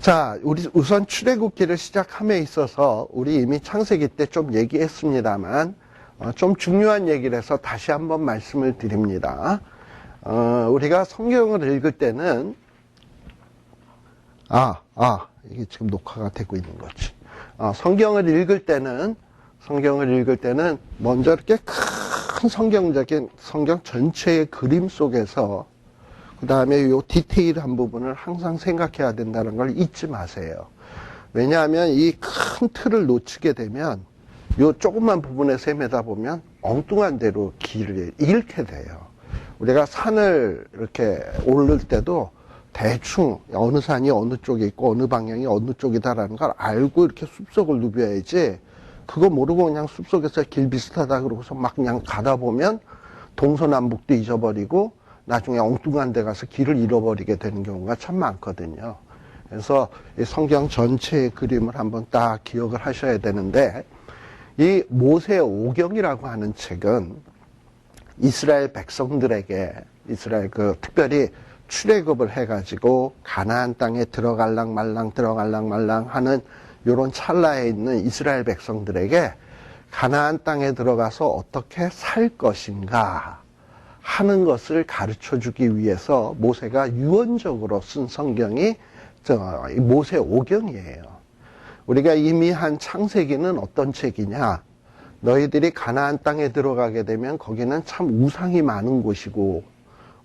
자, 우리 우선 출애굽기를 시작함에 있어서 우리 이미 창세기 때 좀 얘기했습니다만 좀 중요한 얘기를 해서 다시 한번 말씀을 드립니다. 우리가 성경을 읽을 때는 이게 지금 녹화가 되고 있는 거지. 성경을 읽을 때는 먼저 이렇게 큰 성경 전체의 그림 속에서 그 다음에 요 디테일한 부분을 항상 생각해야 된다는 걸 잊지 마세요. 왜냐하면 이 큰 틀을 놓치게 되면 요 조그만 부분에서 헤매다 보면 엉뚱한 대로 길을 잃게 돼요. 우리가 산을 이렇게 오를 때도 대충 어느 산이 어느 쪽에 있고 어느 방향이 어느 쪽이다라는 걸 알고 이렇게 숲속을 누벼야지, 그거 모르고 그냥 숲속에서 길 비슷하다 그러고서 막 그냥 가다 보면 동서남북도 잊어버리고 나중에 엉뚱한 데 가서 길을 잃어버리게 되는 경우가 참 많거든요. 그래서 이 성경 전체의 그림을 한번 딱 기억을 하셔야 되는데, 이 모세오경이라고 하는 책은 이스라엘 백성들에게 특별히 출애굽을 해가지고 가나안 땅에 들어갈랑 말랑 하는 요런 찰나에 있는 이스라엘 백성들에게 가나안 땅에 들어가서 어떻게 살 것인가 하는 것을 가르쳐 주기 위해서 모세가 유언적으로 쓴 성경이 모세오경이에요. 우리가 이미 한 창세기는 어떤 책이냐? 너희들이 가나안 땅에 들어가게 되면 거기는 참 우상이 많은 곳이고,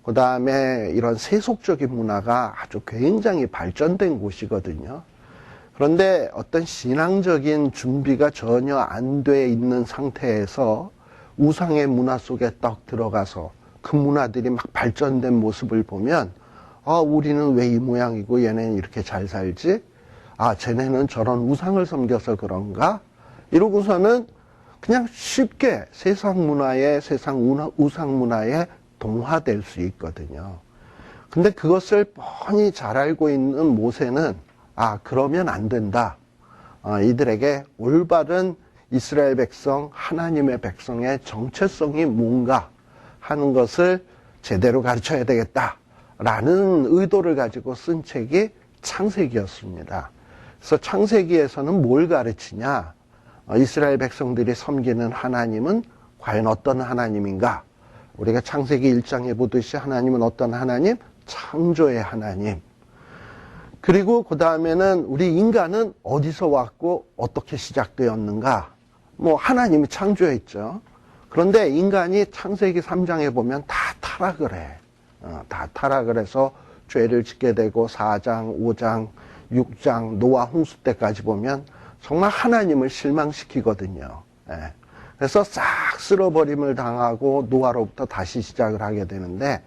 그 다음에 이런 세속적인 문화가 아주 굉장히 발전된 곳이거든요. 그런데 어떤 신앙적인 준비가 전혀 안 돼 있는 상태에서 우상의 문화 속에 딱 들어가서 그 문화들이 막 발전된 모습을 보면, 우리는 왜 이 모양이고 얘네는 이렇게 잘 살지? 쟤네는 저런 우상을 섬겨서 그런가? 이러고서는 그냥 쉽게 세상 우상 문화에 동화될 수 있거든요. 근데 그것을 뻔히 잘 알고 있는 모세는 그러면 안 된다. 이들에게 올바른 이스라엘 백성, 하나님의 백성의 정체성이 뭔가 하는 것을 제대로 가르쳐야 되겠다라는 의도를 가지고 쓴 책이 창세기였습니다. 그래서 창세기에서는 뭘 가르치냐? 이스라엘 백성들이 섬기는 하나님은 과연 어떤 하나님인가? 우리가 창세기 1장에 보듯이 하나님은 어떤 하나님? 창조의 하나님. 그리고 그 다음에는 우리 인간은 어디서 왔고 어떻게 시작되었는가? 하나님이 창조했죠. 그런데 인간이 창세기 3장에 보면 다 타락을 해. 다 타락을 해서 죄를 짓게 되고 4장, 5장, 6장, 노아 홍수 때까지 보면 정말 하나님을 실망시키거든요. 그래서 싹 쓸어버림을 당하고 노아로부터 다시 시작을 하게 되는데,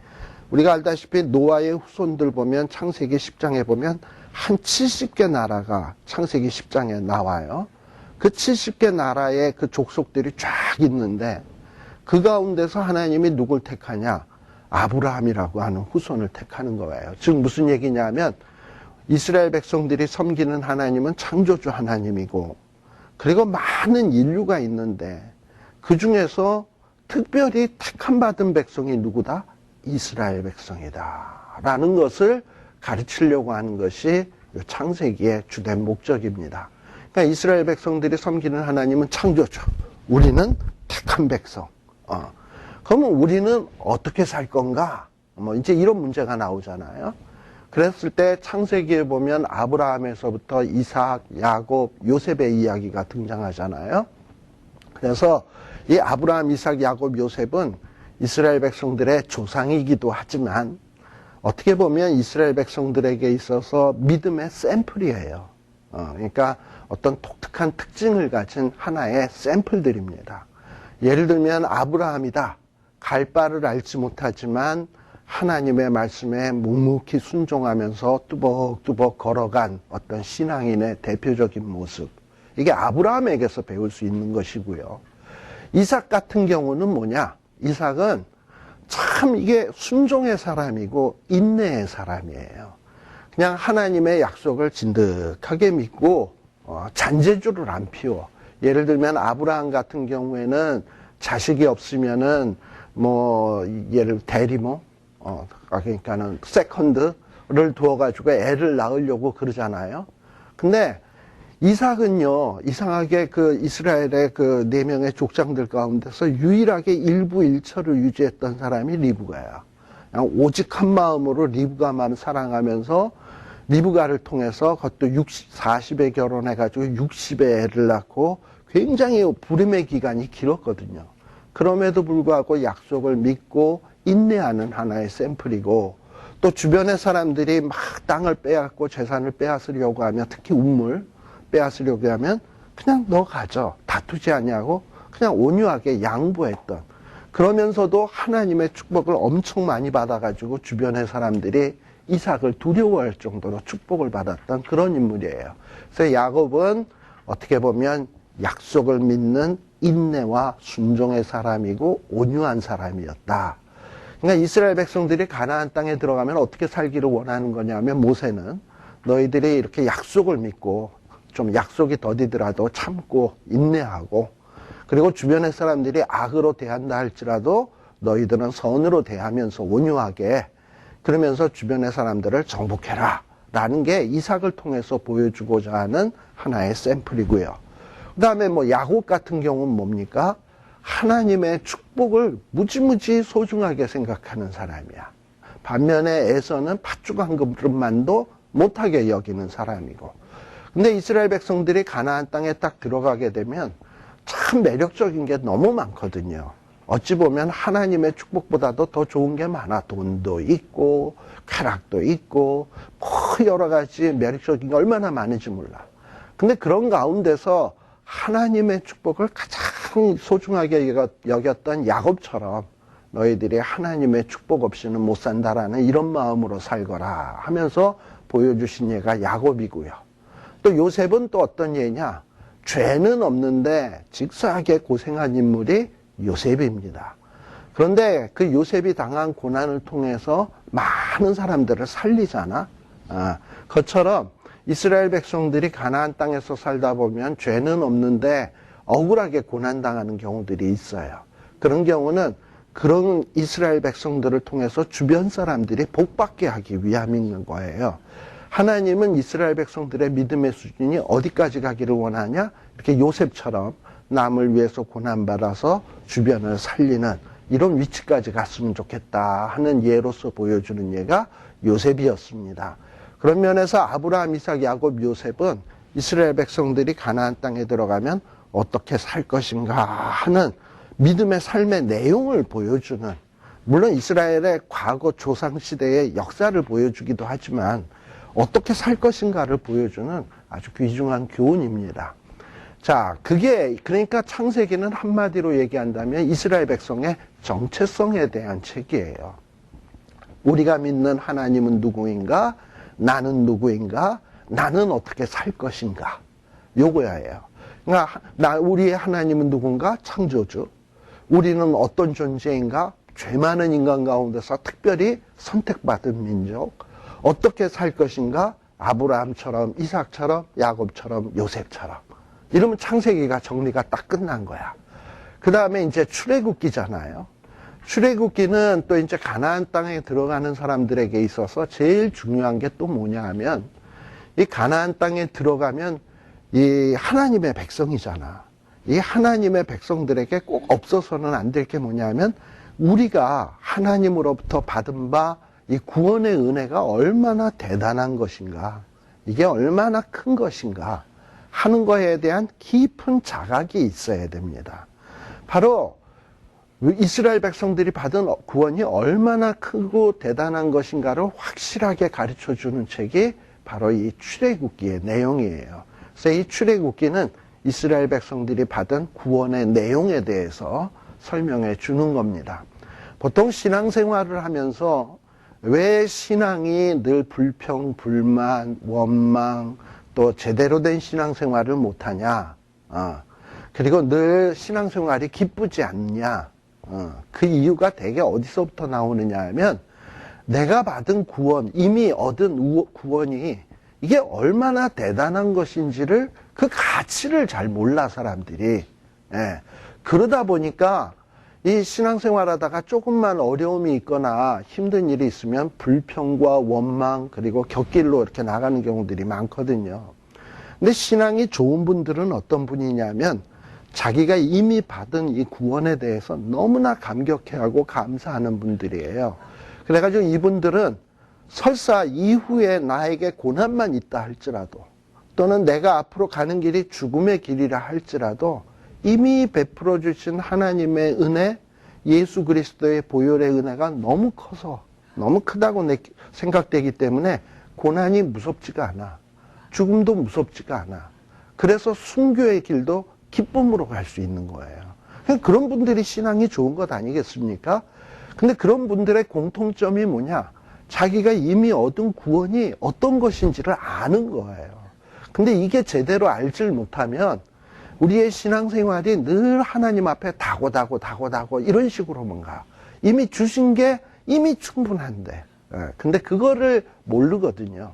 우리가 알다시피 노아의 후손들 보면 창세기 10장에 보면 한 70개 나라가 창세기 10장에 나와요. 그 70개 나라의 그 족속들이 쫙 있는데 그 가운데서 하나님이 누굴 택하냐? 아브라함이라고 하는 후손을 택하는 거예요. 즉 무슨 얘기냐면 이스라엘 백성들이 섬기는 하나님은 창조주 하나님이고, 그리고 많은 인류가 있는데 그 중에서 특별히 택함받은 백성이 누구다? 이스라엘 백성이다 라는 것을 가르치려고 하는 것이 창세기의 주된 목적입니다. 그러니까 이스라엘 백성들이 섬기는 하나님은 창조주, 우리는 택한 백성. 그러면 우리는 어떻게 살 건가? 이제 이런 문제가 나오잖아요. 그랬을 때 창세기에 보면 아브라함에서부터 이삭, 야곱, 요셉의 이야기가 등장하잖아요. 그래서 이 아브라함, 이삭, 야곱, 요셉은 이스라엘 백성들의 조상이기도 하지만 어떻게 보면 이스라엘 백성들에게 있어서 믿음의 샘플이에요. 그러니까 어떤 독특한 특징을 가진 하나의 샘플들입니다. 예를 들면 아브라함이다. 갈 바를 알지 못하지만 하나님의 말씀에 묵묵히 순종하면서 뚜벅뚜벅 걸어간 어떤 신앙인의 대표적인 모습. 이게 아브라함에게서 배울 수 있는 것이고요. 이삭 같은 경우는 뭐냐? 이삭은 참 이게 순종의 사람이고 인내의 사람이에요. 그냥 하나님의 약속을 진득하게 믿고 잔재주를 안 피워. 예를 들면 아브라함 같은 경우에는 자식이 없으면은 대리모, 그러니까는 세컨드 두어가지고 애를 낳으려고 그러잖아요. 근데 이삭은요, 이상하게 그 이스라엘의 그 4명의 족장들 가운데서 유일하게 일부일처를 유지했던 사람이 리브가야. 그냥 오직 한 마음으로 리브가만 사랑하면서 리브가를 통해서 그것도 40에 결혼해가지고 60에 애를 낳고 굉장히 불임의 기간이 길었거든요. 그럼에도 불구하고 약속을 믿고 인내하는 하나의 샘플이고, 또 주변의 사람들이 막 땅을 빼앗고 재산을 빼앗으려고 하면, 특히 우물 빼앗으려고 하면 그냥 너 가져, 다투지 않냐고 그냥 온유하게 양보했던, 그러면서도 하나님의 축복을 엄청 많이 받아가지고 주변의 사람들이 이삭을 두려워할 정도로 축복을 받았던 그런 인물이에요. 그래서 야곱은 어떻게 보면 약속을 믿는 인내와 순종의 사람이고 온유한 사람이었다. 그러니까 이스라엘 백성들이 가나안 땅에 들어가면 어떻게 살기를 원하는 거냐면, 모세는 너희들이 이렇게 약속을 믿고 좀 약속이 더디더라도 참고 인내하고, 그리고 주변의 사람들이 악으로 대한다 할지라도 너희들은 선으로 대하면서 온유하게, 그러면서 주변의 사람들을 정복해라 라는 게 이삭을 통해서 보여주고자 하는 하나의 샘플이고요. 그 다음에 뭐 야곱 같은 경우는 뭡니까? 하나님의 축복을 무지무지 소중하게 생각하는 사람이야. 반면에 에서는 팥죽 한 그릇만도 못하게 여기는 사람이고. 근데 이스라엘 백성들이 가나안 땅에 딱 들어가게 되면 참 매력적인 게 너무 많거든요. 어찌 보면 하나님의 축복보다도 더 좋은 게 많아. 돈도 있고 쾌락도 있고 뭐 여러 가지 매력적인 게 얼마나 많은지 몰라. 근데 그런 가운데서 하나님의 축복을 가장 소중하게 여겼던 야곱처럼 너희들이 하나님의 축복 없이는 못 산다라는 이런 마음으로 살거라 하면서 보여주신 예가 야곱이고요. 또 요셉은 또 어떤 예냐? 죄는 없는데 직사하게 고생한 인물이 요셉입니다. 그런데 그 요셉이 당한 고난을 통해서 많은 사람들을 살리잖아. 그것처럼 이스라엘 백성들이 가나안 땅에서 살다 보면 죄는 없는데 억울하게 고난당하는 경우들이 있어요. 그런 경우는 그런 이스라엘 백성들을 통해서 주변 사람들이 복받게 하기 위함인 거예요. 하나님은 이스라엘 백성들의 믿음의 수준이 어디까지 가기를 원하냐? 이렇게 요셉처럼 남을 위해서 고난받아서 주변을 살리는 이런 위치까지 갔으면 좋겠다 하는 예로서 보여주는 예가 요셉이었습니다. 그런 면에서 아브라함, 이삭, 야곱, 요셉은 이스라엘 백성들이 가나안 땅에 들어가면 어떻게 살 것인가 하는 믿음의 삶의 내용을 보여주는, 물론 이스라엘의 과거 조상시대의 역사를 보여주기도 하지만 어떻게 살 것인가를 보여주는 아주 귀중한 교훈입니다. 자, 그게 그러니까 창세기는 한마디로 얘기한다면 이스라엘 백성의 정체성에 대한 책이에요. 우리가 믿는 하나님은 누구인가? 나는 누구인가? 나는 어떻게 살 것인가? 요거야예요. 그러니까 우리의 하나님은 누군가? 창조주. 우리는 어떤 존재인가? 죄 많은 인간 가운데서 특별히 선택받은 민족. 어떻게 살 것인가? 아브라함처럼, 이삭처럼, 야곱처럼, 요셉처럼. 이러면 창세기가 정리가 딱 끝난 거야. 그 다음에 이제 출애굽기잖아요. 출애굽기는 또 이제 가나안 땅에 들어가는 사람들에게 있어서 제일 중요한 게 또 뭐냐 하면, 이 가나안 땅에 들어가면 이 하나님의 백성이잖아. 이 하나님의 백성들에게 꼭 없어서는 안 될 게 뭐냐 하면, 우리가 하나님으로부터 받은 바 이 구원의 은혜가 얼마나 대단한 것인가, 이게 얼마나 큰 것인가 하는 거에 대한 깊은 자각이 있어야 됩니다. 바로 이스라엘 백성들이 받은 구원이 얼마나 크고 대단한 것인가를 확실하게 가르쳐주는 책이 바로 이 출애굽기의 내용이에요. 그래서 이 출애굽기는 이스라엘 백성들이 받은 구원의 내용에 대해서 설명해 주는 겁니다. 보통 신앙생활을 하면서 왜 신앙이 늘 불평, 불만, 원망, 또 제대로 된 신앙생활을 못하냐, 그리고 늘 신앙생활이 기쁘지 않냐, 그 이유가 대개 어디서부터 나오느냐 하면, 내가 받은 구원, 이미 얻은 구원이 이게 얼마나 대단한 것인지를, 그 가치를 잘 몰라 사람들이. 그러다 보니까 이 신앙생활 하다가 조금만 어려움이 있거나 힘든 일이 있으면 불평과 원망 그리고 곁길로 이렇게 나가는 경우들이 많거든요. 근데 신앙이 좋은 분들은 어떤 분이냐면 자기가 이미 받은 이 구원에 대해서 너무나 감격해하고 감사하는 분들이에요. 그래가지고 이분들은 설사 이후에 나에게 고난만 있다 할지라도 또는 내가 앞으로 가는 길이 죽음의 길이라 할지라도 이미 베풀어 주신 하나님의 은혜, 예수 그리스도의 보혈의 은혜가 너무 커서 너무 크다고 생각되기 때문에 고난이 무섭지가 않아. 죽음도 무섭지가 않아. 그래서 순교의 길도 기쁨으로 갈 수 있는 거예요. 그런 분들이 신앙이 좋은 것 아니겠습니까? 근데 그런 분들의 공통점이 뭐냐? 자기가 이미 얻은 구원이 어떤 것인지를 아는 거예요. 근데 이게 제대로 알질 못하면 우리의 신앙생활이 늘 하나님 앞에 다고 이런 식으로만 가. 이미 주신 게 이미 충분한데. 근데 그거를 모르거든요.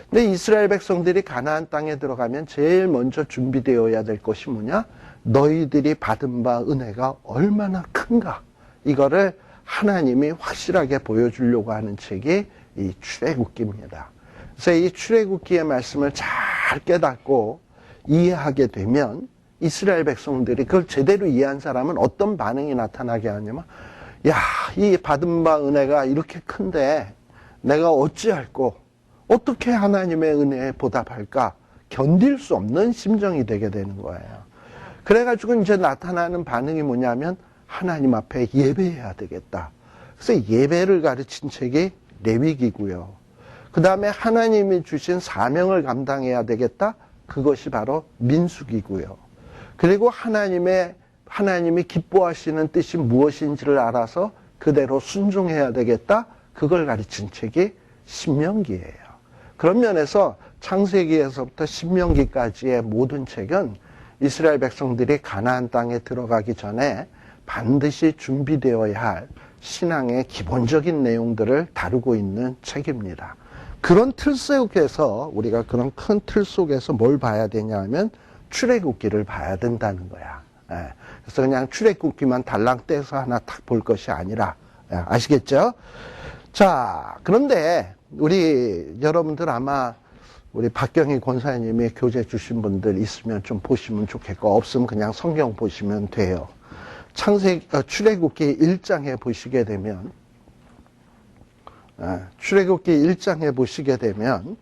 근데 이스라엘 백성들이 가나안 땅에 들어가면 제일 먼저 준비되어야 될 것이 뭐냐? 너희들이 받은 바 은혜가 얼마나 큰가. 이거를 하나님이 확실하게 보여주려고 하는 책이 이 출애굽기입니다. 그래서 이 출애굽기의 말씀을 잘 깨닫고 이해하게 되면 이스라엘 백성들이 그걸 제대로 이해한 사람은 어떤 반응이 나타나게 하냐면 야, 이 받은 바 은혜가 이렇게 큰데 내가 어찌할꼬 어떻게 하나님의 은혜에 보답할까 견딜 수 없는 심정이 되게 되는 거예요. 그래가지고 이제 나타나는 반응이 뭐냐면 하나님 앞에 예배해야 되겠다. 그래서 예배를 가르친 책이 레위기고요. 그 다음에 하나님이 주신 사명을 감당해야 되겠다. 그것이 바로 민수기고요. 그리고 하나님이 기뻐하시는 뜻이 무엇인지를 알아서 그대로 순종해야 되겠다. 그걸 가르친 책이 신명기예요. 그런 면에서 창세기에서부터 신명기까지의 모든 책은 이스라엘 백성들이 가나안 땅에 들어가기 전에 반드시 준비되어야 할 신앙의 기본적인 내용들을 다루고 있는 책입니다. 그런 틀 속에서 우리가 그런 큰 틀 속에서 뭘 봐야 되냐 하면 출애굽기를 봐야 된다는 거야. 그래서 그냥 출애굽기만 달랑 떼서 하나 탁 볼 것이 아니라 아시겠죠? 자, 그런데 우리 여러분들 아마 우리 박경희 권사님이 교재 주신 분들 있으면 좀 보시면 좋겠고 없으면 그냥 성경 보시면 돼요. 출애굽기 1장에 보시게 되면 출애굽기 1장에 보시게 되면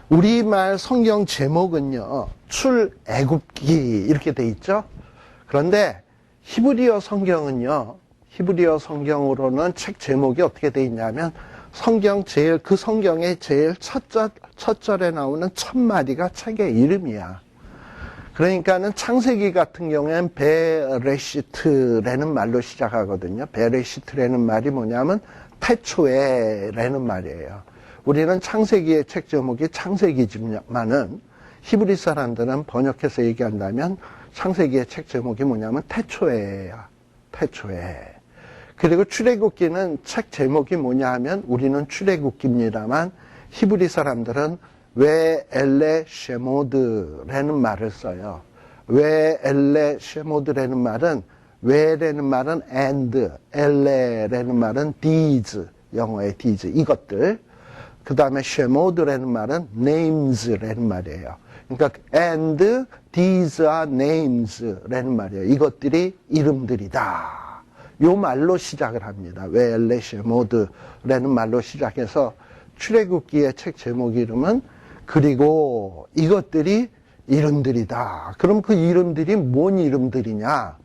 우리말 성경 제목은요 출애굽기 이렇게 돼 있죠. 그런데 히브리어 성경은요 히브리어 성경으로는 책 제목이 어떻게 돼 있냐면 그 성경의 제일 첫 절에 나오는 첫 마디가 책의 이름이야. 그러니까는 창세기 같은 경우에는 베레시트라는 말로 시작하거든요. 베레시트라는 말이 뭐냐면 태초에라는 말이에요. 우리는 창세기의 책 제목이 창세기지만은 히브리 사람들은 번역해서 얘기한다면 창세기의 책 제목이 뭐냐면 태초에야. 태초에. 그리고 출애굽기는 책 제목이 뭐냐 하면 우리는 출애굽기입니다만 히브리 사람들은 왜 엘레 쉐모드라는 말을 써요. 왜 엘레 쉐모드라는 말은 왜라는 말은 and, 엘레라는 말은 these, 영어의 these, 이것들. 그 다음에 쉐모드라는 말은 names라는 말이에요. 그러니까 and these are names라는 말이에요. 이것들이 이름들이다. 요 말로 시작을 합니다. 왜 엘레 쉐모드라는 말로 시작해서 출애굽기의 책 제목 이름은 그리고 이것들이 이름들이다. 그럼 그 이름들이 뭔 이름들이냐?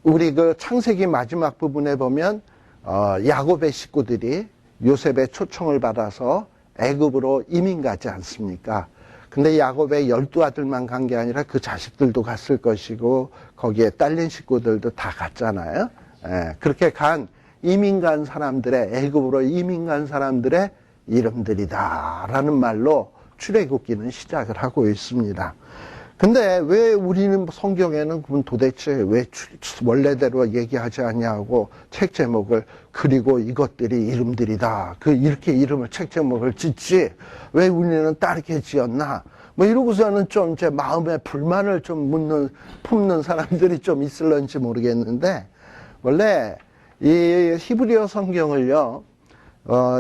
우리 그 창세기 마지막 부분에 보면 야곱의 식구들이 요셉의 초청을 받아서 애굽으로 이민 가지 않습니까? 근데 야곱의 12아들만 간 게 아니라 그 자식들도 갔을 것이고 거기에 딸린 식구들도 다 갔잖아요. 그렇게 이민 간 사람들의 애굽으로 이민 간 사람들의 이름들이다라는 말로 출애굽기는 시작을 하고 있습니다. 근데 왜 우리는 성경에는 그럼 도대체 왜 원래대로 얘기하지 않냐고 책 제목을 그리고 이것들이 이름들이다. 이렇게 이름을 책 제목을 짓지 왜 우리는 다르게 지었나? 뭐 이러고서는 좀 제 마음에 불만을 좀 품는 사람들이 좀 있을런지 모르겠는데, 원래 이 히브리어 성경을요,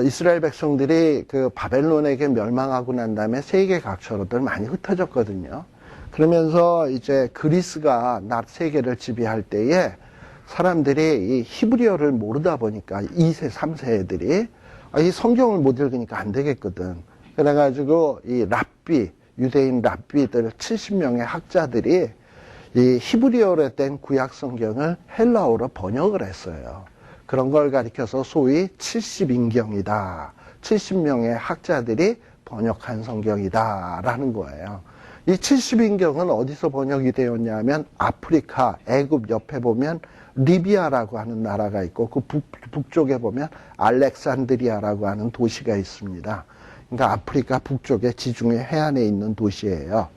이스라엘 백성들이 그 바벨론에게 멸망하고 난 다음에 세계 각처로들 많이 흩어졌거든요. 그러면서 이제 그리스가 세계를 지배할 때에 사람들이 이 히브리어를 모르다 보니까 2세, 3세 애들이 이 성경을 못 읽으니까 안 되겠거든. 그래가지고 이 유대인 랍비들 70명의 학자들이 이 히브리어로 된 구약 성경을 헬라어로 번역을 했어요. 그런 걸 가리켜서 소위 70인경이다. 70명의 학자들이 번역한 성경이다. 라는 거예요. 이 70인경은 어디서 번역이 되었냐면 아프리카, 애굽 옆에 보면 리비아라고 하는 나라가 있고 그 북쪽에 보면 알렉산드리아라고 하는 도시가 있습니다. 그러니까 아프리카 북쪽의 지중해 해안에 있는 도시예요.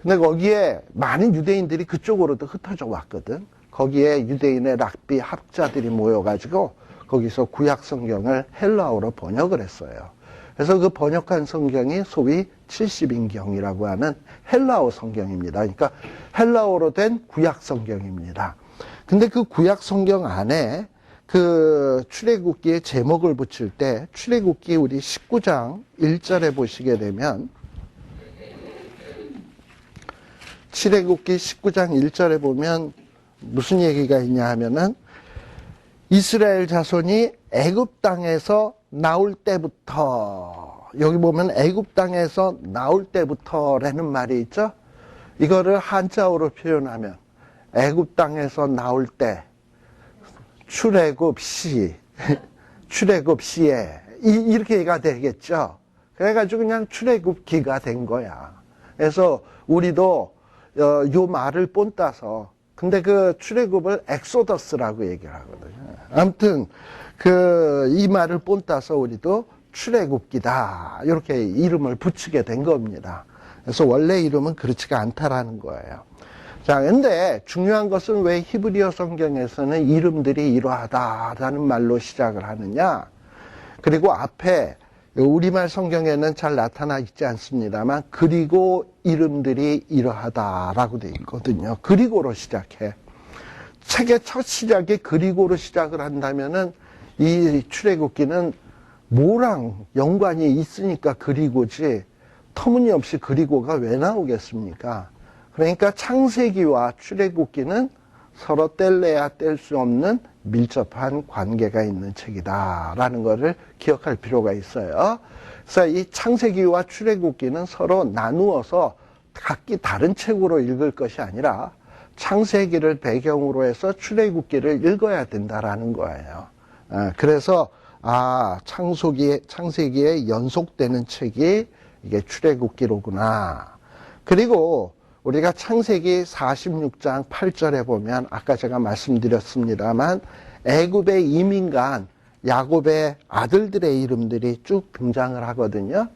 근데 거기에 많은 유대인들이 그쪽으로도 흩어져 왔거든. 거기에 유대인의 랍비 학자들이 모여가지고 거기서 구약 성경을 헬라어로 번역을 했어요. 그래서 그 번역한 성경이 소위 70인경이라고 하는 헬라어 성경입니다. 그러니까 헬라어로 된 구약 성경입니다. 근데 그 구약 성경 안에 그 출애굽기의 제목을 붙일 때 출애굽기 우리 19장 1절에 보시게 되면 출애굽기 19장 1절에 보면 무슨 얘기가 있냐 하면은 이스라엘 자손이 애굽 땅에서 나올 때부터, 여기 보면 애굽 땅에서 나올 때부터라는 말이 있죠. 이거를 한자어로 표현하면 애굽 땅에서 나올 때 출애굽시 출애굽시에 이렇게가 되겠죠. 그래가지고 그냥 출애굽기가 된 거야. 그래서 우리도 요 말을 본따서, 근데 그 출애굽을 엑소더스라고 얘기를 하거든요. 아무튼 이 말을 본따서 우리도 출애굽기다 이렇게 이름을 붙이게 된 겁니다. 그래서 원래 이름은 그렇지가 않다라는 거예요. 자, 근데 중요한 것은 왜 히브리어 성경에서는 이름들이 이러하다라는 말로 시작을 하느냐? 그리고 앞에 우리말 성경에는 잘 나타나 있지 않습니다만 그리고 이름들이 이러하다라고 되어 있거든요. 그리고로 시작해. 책의 첫 시작이 그리고로 시작을 한다면은 이 출애굽기는 뭐랑 연관이 있으니까 그리고지 터무니없이 그리고가 왜 나오겠습니까? 그러니까 창세기와 출애굽기는 서로 뗄래야 뗄 수 없는 밀접한 관계가 있는 책이다라는 것을 기억할 필요가 있어요. 그래서 이 창세기와 출애굽기는 서로 나누어서 각기 다른 책으로 읽을 것이 아니라 창세기를 배경으로 해서 출애굽기를 읽어야 된다라는 거예요. 그래서 창세기에 연속되는 책이 이게 출애굽기로구나. 그리고 우리가 창세기 46장 8절에 보면 아까 제가 말씀드렸습니다만 애굽의 이민간 야곱의 아들들의 이름들이 쭉 등장을 하거든요.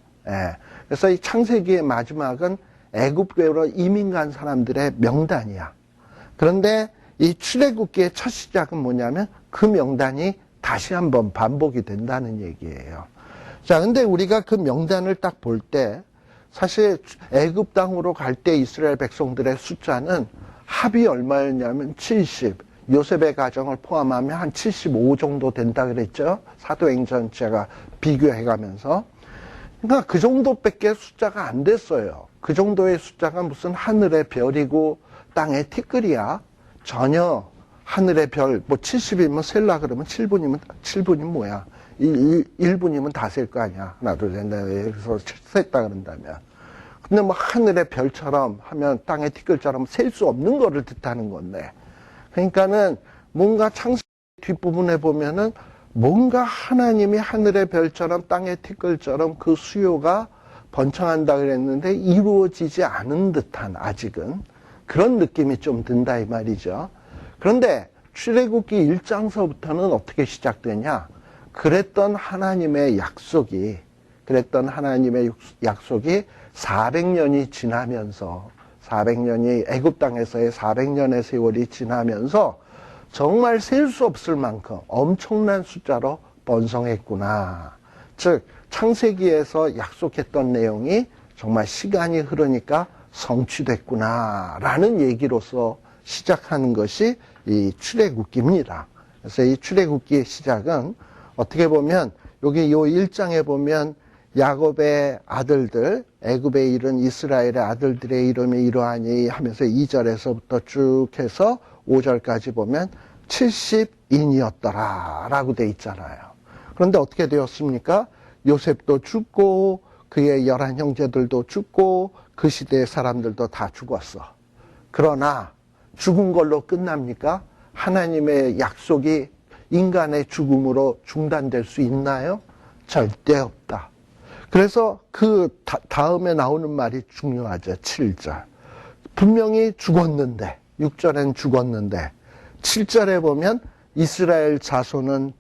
그래서 이 창세기의 마지막은 애굽계로 이민간 사람들의 명단이야. 그런데 이 출애굽기의 첫 시작은 뭐냐면 그 명단이 다시 한번 반복이 된다는 얘기예요. 자, 근데 우리가 그 명단을 딱 볼 때 사실 애굽 땅으로 갈 때 이스라엘 백성들의 숫자는 합이 얼마였냐면 70. 요셉의 가정을 포함하면 한 75 정도 된다 그랬죠. 사도행전 제가 비교해가면서. 그러니까 그 정도밖에 숫자가 안 됐어요. 그 정도의 숫자가 무슨 하늘의 별이고 땅의 티끌이야. 전혀 하늘의 별, 70이면 셀라 그러면 7분이면 뭐야. 1분이면 다 셀 거 아니야. 하나, 둘, 셋, 넷, 여기서 셌다 그런다면. 근데 뭐 하늘의 별처럼 하면 땅의 티끌처럼 셀 수 없는 거를 뜻하는 건데. 그러니까는 뭔가 창세기 뒷부분에 보면은 뭔가 하나님이 하늘의 별처럼 땅의 티끌처럼 그 수요가 번창한다 그랬는데 이루어지지 않은 듯한 아직은 그런 느낌이 좀 든다 이 말이죠. 그런데 출애굽기 1장서부터는 어떻게 시작되냐? 그랬던 하나님의 약속이 400년이 지나면서 400년이 애굽 땅에서의 400년의 세월이 지나면서 정말 셀 수 없을 만큼 엄청난 숫자로 번성했구나. 즉 창세기에서 약속했던 내용이 정말 시간이 흐르니까 성취됐구나라는 얘기로서 시작하는 것이 이 출애굽기입니다. 그래서 이 출애굽기의 시작은 어떻게 보면 여기 요 1장에 보면 야곱의 아들들, 애굽에 이른 이스라엘의 아들들의 이름이 이러하니 하면서 2절에서부터 쭉 해서 5절까지 보면 70인이었더라 라고 돼 있잖아요. 그런데 어떻게 되었습니까? 요셉도 죽고 그의 11 형제들도 죽고 그 시대의 사람들도 다 죽었어. 그러나 죽은 걸로 끝납니까? 하나님의 약속이 인간의 죽음으로 중단될 수 있나요? 절대 없다. 그래서 그 다음에 나오는 말이 중요하죠. 7절. 분명히 죽었는데, 6절엔 죽었는데 7절에 보면 이스라엘 자손은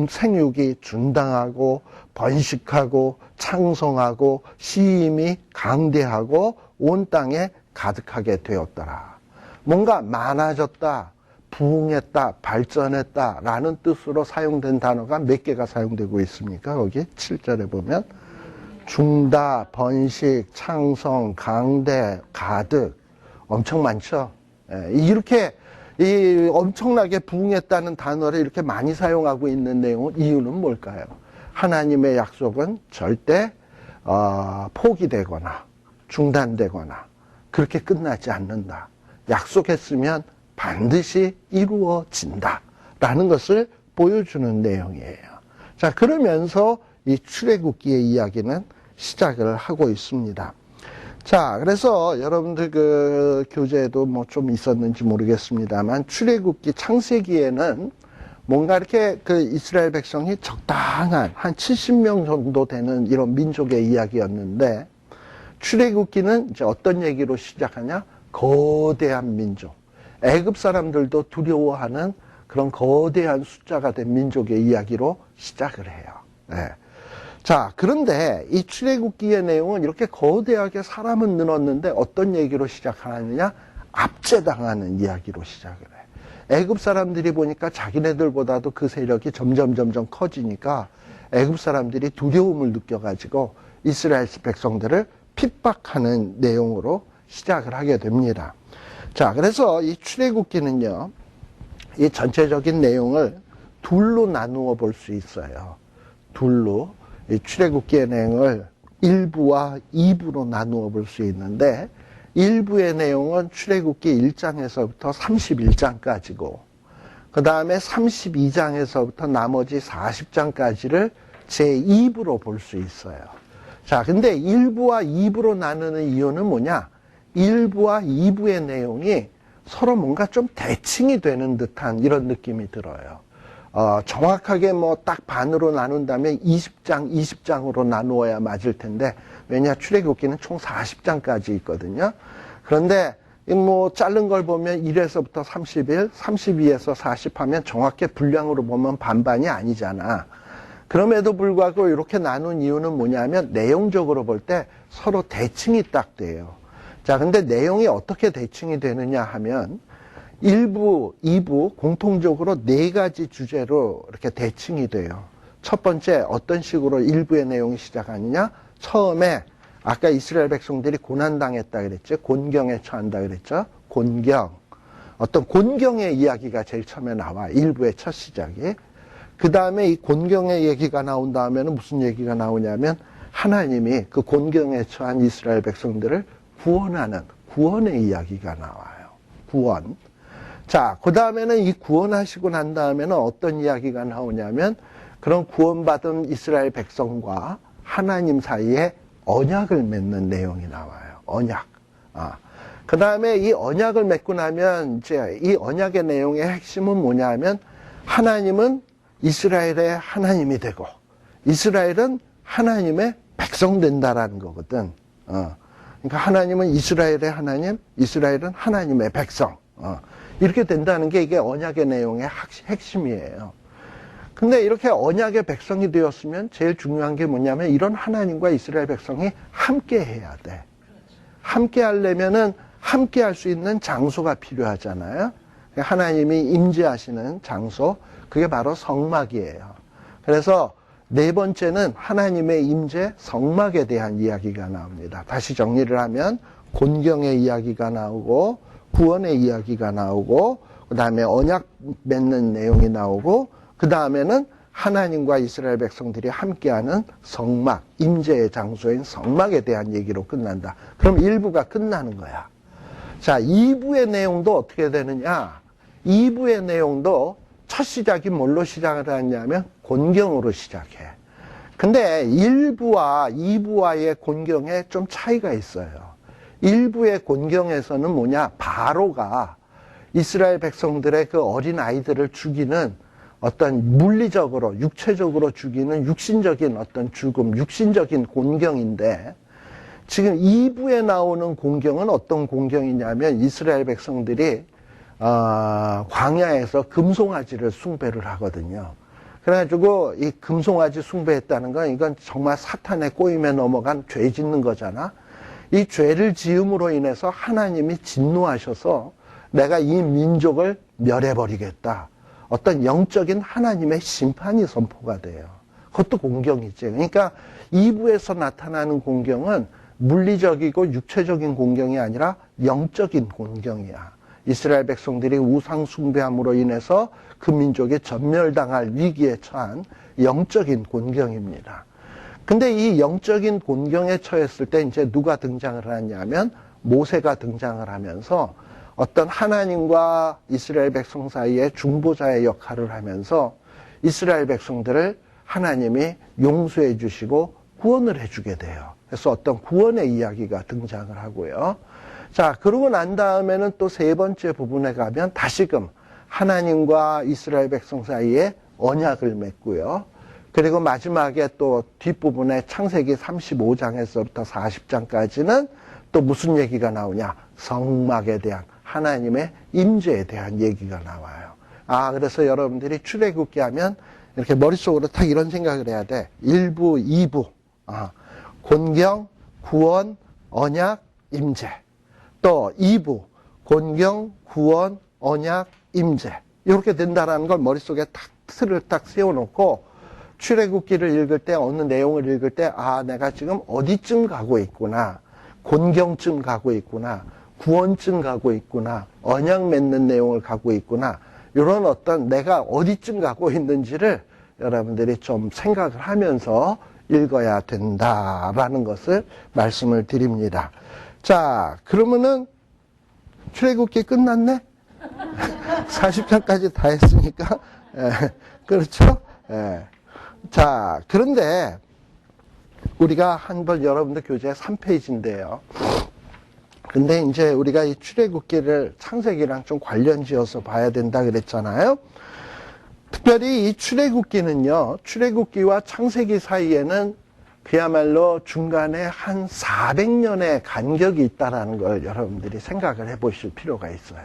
생육이 준당하고 번식하고 창성하고 시임이 강대하고 온 땅에 가득하게 되었더라. 뭔가 많아졌다, 부흥했다, 발전했다 라는 뜻으로 사용된 단어가 몇 개가 사용되고 있습니까? 거기 7절에 보면 중다, 번식, 창성, 강대, 가득 엄청 많죠. 이렇게 이 엄청나게 부흥했다는 단어를 이렇게 많이 사용하고 있는 이유는 뭘까요? 하나님의 약속은 절대 포기되거나 중단되거나 그렇게 끝나지 않는다. 약속했으면 반드시 이루어진다 라는 것을 보여주는 내용이에요. 자, 그러면서 이 출애굽기의 이야기는 시작을 하고 있습니다. 자, 그래서 여러분들 그 교재에도 뭐 좀 있었는지 모르겠습니다만 출애굽기 창세기에는 뭔가 이렇게 그 이스라엘 백성이 적당한 한 70명 정도 되는 이런 민족의 이야기였는데 출애굽기는 이제 어떤 얘기로 시작하냐? 거대한 민족. 애굽 사람들도 두려워하는 그런 거대한 숫자가 된 민족의 이야기로 시작을 해요. 네. 자, 그런데 이 출애굽기의 내용은 이렇게 거대하게 사람은 늘었는데 어떤 얘기로 시작하느냐? 압제당하는 이야기로 시작을 해요. 애굽 사람들이 보니까 자기네들보다도 그 세력이 점점 커지니까 애굽 사람들이 두려움을 느껴가지고 이스라엘 백성들을 핍박하는 내용으로 시작을 하게 됩니다. 자, 그래서 이 출애굽기는요, 이 전체적인 내용을 둘로 나누어 볼 수 있어요. 둘로. 이 출애굽기의 내용을 1부와 2부로 나누어 볼 수 있는데 1부의 내용은 출애굽기 1장에서부터 31장까지고 그 다음에 32장에서부터 나머지 40장까지를 제2부로 볼 수 있어요. 자, 근데 1부와 2부로 나누는 이유는 뭐냐? 1부와 2부의 내용이 서로 뭔가 좀 대칭이 되는 듯한 이런 느낌이 들어요. 정확하게 뭐 딱 반으로 나눈다면 20장으로 나누어야 맞을 텐데, 왜냐, 출애굽기는 총 40장까지 있거든요. 그런데 뭐 자른 걸 보면 1에서부터 31, 32에서 40 하면 정확히 분량으로 보면 반반이 아니잖아. 그럼에도 불구하고 이렇게 나눈 이유는 뭐냐면 내용적으로 볼 때 서로 대칭이 딱 돼요. 자, 근데 내용이 어떻게 대칭이 되느냐 하면 1부, 2부 공통적으로 4가지 주제로 이렇게 대칭이 돼요. 첫 번째, 어떤 식으로 1부의 내용이 시작하느냐? 처음에 아까 이스라엘 백성들이 고난당했다 그랬죠. 곤경에 처한다 그랬죠. 곤경. 어떤 곤경의 이야기가 제일 처음에 나와. 1부의 첫 시작이. 그 다음에 이 곤경의 얘기가 나온 다음에는 무슨 얘기가 나오냐면 하나님이 그 곤경에 처한 이스라엘 백성들을 구원하는 구원의 이야기가 나와요. 구원. 자, 그 다음에는 이 구원하시고 난 다음에는 어떤 이야기가 나오냐면 그런 구원받은 이스라엘 백성과 하나님 사이에 언약을 맺는 내용이 나와요. 언약. 그 다음에 이 언약을 맺고 나면 이제 이 언약의 내용의 핵심은 뭐냐면 하나님은 이스라엘의 하나님이 되고 이스라엘은 하나님의 백성 된다라는 거거든. 그러니까 하나님은 이스라엘의 하나님, 이스라엘은 하나님의 백성. 이렇게 된다는 게 이게 언약의 내용의 핵심이에요. 근데 이렇게 언약의 백성이 되었으면 제일 중요한 게 뭐냐면 이런 하나님과 이스라엘 백성이 함께 해야 돼. 함께 하려면은 함께 할 수 있는 장소가 필요하잖아요. 하나님이 임재하시는 장소, 그게 바로 성막이에요. 그래서 네 번째는 하나님의 임재, 성막에 대한 이야기가 나옵니다. 다시 정리를 하면 곤경의 이야기가 나오고 구원의 이야기가 나오고 그 다음에 언약 맺는 내용이 나오고 그 다음에는 하나님과 이스라엘 백성들이 함께하는 성막, 임재의 장소인 성막에 대한 얘기로 끝난다. 그럼 1부가 끝나는 거야. 자, 2부의 내용도 어떻게 되느냐? 2부의 내용도 첫 시작이 뭘로 시작을 하냐면 곤경으로 시작해. 근데 1부와 2부와의 곤경에 좀 차이가 있어요. 1부의 곤경에서는 뭐냐? 바로가 이스라엘 백성들의 그 어린 아이들을 죽이는 어떤 물리적으로, 육체적으로 죽이는 육신적인 어떤 죽음, 육신적인 곤경인데 지금 2부에 나오는 곤경은 어떤 곤경이냐면 이스라엘 백성들이 광야에서 금송아지를 숭배를 하거든요. 그래가지고 이 금송아지 숭배했다는 건 이건 정말 사탄의 꼬임에 넘어간 죄 짓는 거잖아. 이 죄를 지음으로 인해서 하나님이 진노하셔서 내가 이 민족을 멸해버리겠다. 어떤 영적인 하나님의 심판이 선포가 돼요. 그것도 공경이지. 그러니까 2부에서 나타나는 공경은 물리적이고 육체적인 공경이 아니라 영적인 공경이야. 이스라엘 백성들이 우상 숭배함으로 인해서 그 민족이 전멸당할 위기에 처한 영적인 곤경입니다. 근데 이 영적인 곤경에 처했을 때 이제 누가 등장을 하냐면 모세가 등장을 하면서 어떤 하나님과 이스라엘 백성 사이에 중보자의 역할을 하면서 이스라엘 백성들을 하나님이 용서해 주시고 구원을 해주게 돼요. 그래서 어떤 구원의 이야기가 등장을 하고요. 자, 그러고 난 다음에는 또 세 번째 부분에 가면 다시금 하나님과 이스라엘 백성 사이에 언약을 맺고요. 그리고 마지막에 또 뒷부분에 창세기 35장에서부터 40장까지는 또 무슨 얘기가 나오냐? 성막에 대한 하나님의 임재에 대한 얘기가 나와요. 그래서 여러분들이 출애굽기 하면 이렇게 머릿속으로 딱 이런 생각을 해야 돼. 1부, 2부. 곤경, 구원, 언약, 임재. 또 2부, 곤경, 구원, 언약, 임재. 이렇게 된다라는 걸 머릿속에 딱 틀을 딱 세워놓고 출애굽기를 읽을 때 어느 내용을 읽을 때 내가 지금 어디쯤 가고 있구나. 곤경쯤 가고 있구나. 구원쯤 가고 있구나. 언약 맺는 내용을 가고 있구나. 이런 어떤 내가 어디쯤 가고 있는지를 여러분들이 좀 생각을 하면서 읽어야 된다라는 것을 말씀을 드립니다. 자, 그러면은 출애굽기 끝났네? 40장까지 다 했으니까. 그렇죠? 자, 그런데 우리가 한번 여러분들 교재 3페이지인데요. 근데 이제 우리가 이 출애굽기를 창세기랑 좀 관련 지어서 봐야 된다 그랬잖아요. 특별히 이 출애굽기는요, 출애굽기와 창세기 사이에는 그야말로 중간에 한 400년의 간격이 있다라는 걸 여러분들이 생각을 해 보실 필요가 있어요.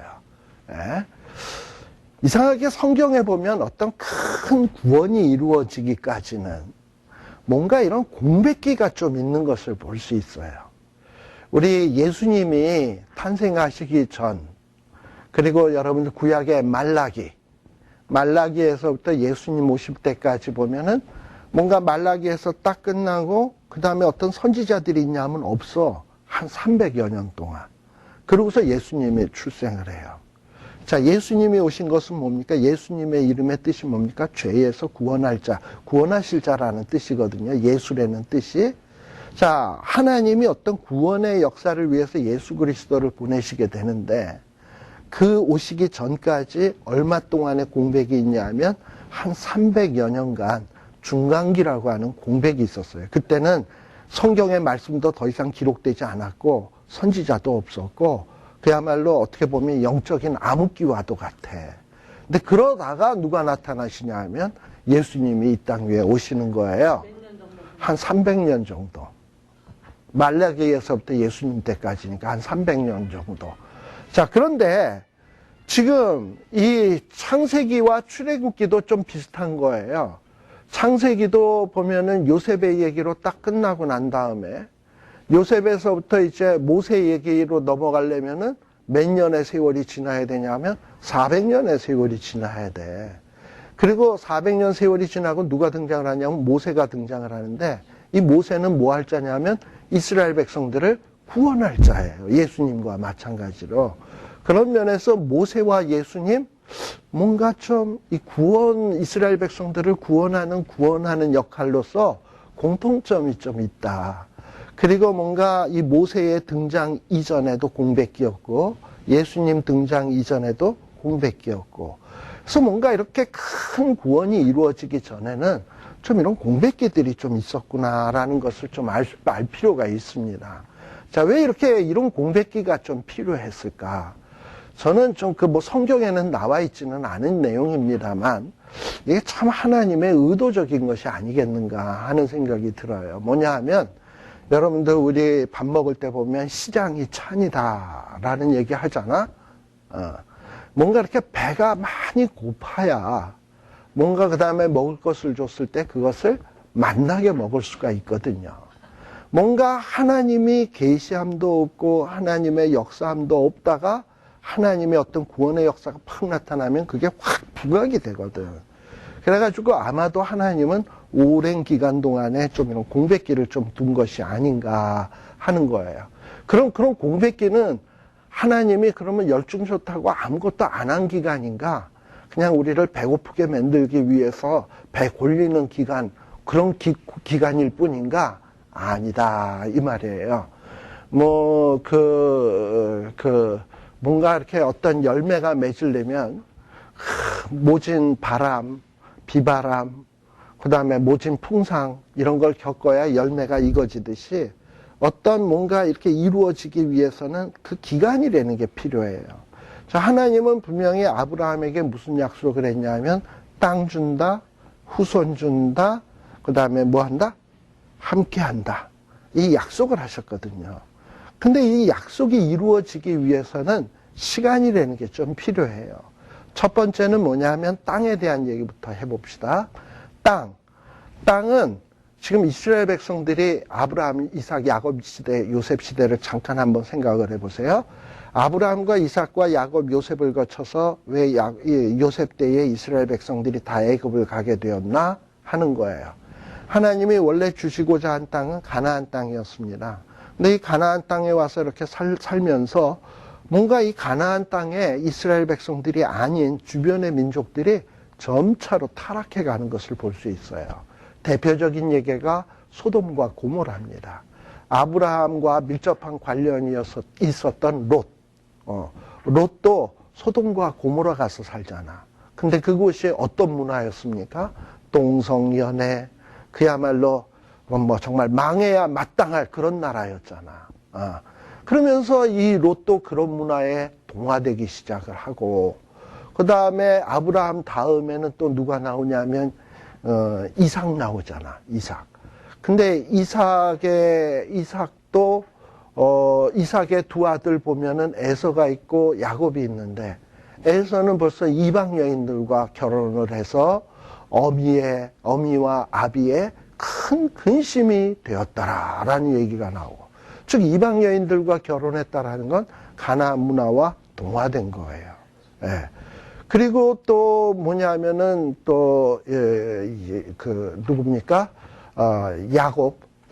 이상하게 성경에 보면 어떤 큰 구원이 이루어지기까지는 뭔가 이런 공백기가 좀 있는 것을 볼 수 있어요. 우리 예수님이 탄생하시기 전, 그리고 여러분들 구약의 말라기에서부터 예수님 오실 때까지 보면은 뭔가 말라기에서 딱 끝나고 그 다음에 어떤 선지자들이 있냐면 없어. 한 300여 년 동안. 그러고서 예수님이 출생을 해요. 자, 예수님이 오신 것은 뭡니까? 예수님의 이름의 뜻이 뭡니까? 죄에서 구원할 자, 구원하실 자라는 뜻이거든요. 예수라는 뜻이. 자, 하나님이 어떤 구원의 역사를 위해서 예수 그리스도를 보내시게 되는데 그 오시기 전까지 얼마 동안의 공백이 있냐면 한 300여 년간 중간기라고 하는 공백이 있었어요. 그때는 성경의 말씀도 더 이상 기록되지 않았고 선지자도 없었고 그야말로 어떻게 보면 영적인 암흑기와도 같아. 근데 그러다가 누가 나타나시냐 하면 예수님이 이 땅 위에 오시는 거예요. 한 300년 정도. 말라기에서부터 예수님 때까지니까 한 300년 정도. 자, 그런데 지금 이 창세기와 출애굽기도 좀 비슷한 거예요. 창세기도 보면은 요셉의 얘기로 딱 끝나고 난 다음에 요셉에서부터 이제 모세 얘기로 넘어가려면은 몇 년의 세월이 지나야 되냐면 400년의 세월이 지나야 돼. 그리고 400년 세월이 지나고 누가 등장을 하냐면 모세가 등장을 하는데, 이 모세는 뭐 할 자냐면 이스라엘 백성들을 구원할 자예요. 예수님과 마찬가지로. 그런 면에서 모세와 예수님, 뭔가 좀 이 이스라엘 백성들을 구원하는 역할로서 공통점이 좀 있다. 그리고 뭔가 이 모세의 등장 이전에도 공백기였고, 예수님 등장 이전에도 공백기였고, 그래서 뭔가 이렇게 큰 구원이 이루어지기 전에는 좀 이런 공백기들이 좀 있었구나라는 것을 좀 알 필요가 있습니다. 자, 왜 이렇게 이런 공백기가 좀 필요했을까? 저는 좀 성경에는 나와 있지는 않은 내용입니다만, 이게 참 하나님의 의도적인 것이 아니겠는가 하는 생각이 들어요. 뭐냐 하면, 여러분들 우리 밥 먹을 때 보면 시장이 찬이다라는 얘기 하잖아? 뭔가 이렇게 배가 많이 고파야 뭔가 그 다음에 먹을 것을 줬을 때 그것을 맛나게 먹을 수가 있거든요. 뭔가 하나님이 계시함도 없고 하나님의 역사함도 없다가 하나님의 어떤 구원의 역사가 팍 나타나면 그게 확 부각이 되거든. 그래가지고 아마도 하나님은 오랜 기간 동안에 좀 이런 공백기를 좀 둔 것이 아닌가 하는 거예요. 그런 공백기는 하나님이 그러면 열중 좋다고 아무것도 안 한 기간인가? 그냥 우리를 배고프게 만들기 위해서 배 골리는 기간, 그런 기간일 뿐인가? 아니다, 이 말이에요. 뭔가 이렇게 어떤 열매가 맺으려면, 모진 바람, 비바람, 그 다음에 모진 풍상, 이런 걸 겪어야 열매가 익어지듯이 어떤 뭔가 이렇게 이루어지기 위해서는 그 기간이라는 게 필요해요. 자, 하나님은 분명히 아브라함에게 무슨 약속을 했냐면 땅 준다, 후손 준다, 그 다음에 뭐 한다? 함께 한다. 이 약속을 하셨거든요. 근데 이 약속이 이루어지기 위해서는 시간이라는 게 좀 필요해요. 첫 번째는 뭐냐면 땅에 대한 얘기부터 해봅시다. 땅은 지금 이스라엘 백성들이 아브라함, 이삭, 야곱 시대, 요셉 시대를 잠깐 한번 생각을 해보세요. 아브라함과 이삭과 야곱, 요셉을 거쳐서 왜 요셉 때에 이스라엘 백성들이 다 애굽을 가게 되었나 하는 거예요. 하나님이 원래 주시고자 한 땅은 가나안 땅이었습니다. 근데 이 가나안 땅에 와서 이렇게 살면서 뭔가 이 가나안 땅에 이스라엘 백성들이 아닌 주변의 민족들이 점차로 타락해 가는 것을 볼 수 있어요. 대표적인 예가 소돔과 고모라입니다. 아브라함과 밀접한 관련이 있었던 롯. 롯도 소돔과 고모라 가서 살잖아. 근데 그곳이 어떤 문화였습니까? 동성연애, 그야말로 정말 망해야 마땅할 그런 나라였잖아. 그러면서 이 롯도 그런 문화에 동화되기 시작을 하고, 그 다음에 아브라함 다음에는 또 누가 나오냐면 이삭 나오잖아. 이삭. 근데 이삭도 이삭의 두 아들 보면은 에서가 있고 야곱이 있는데, 에서는 벌써 이방 여인들과 결혼을 해서 어미와 아비의 큰 근심이 되었다라는 얘기가 나오고, 즉 이방 여인들과 결혼했다라는 건 가나안 문화와 동화된 거예요. 예. 그리고 또 뭐냐면은 누굽니까?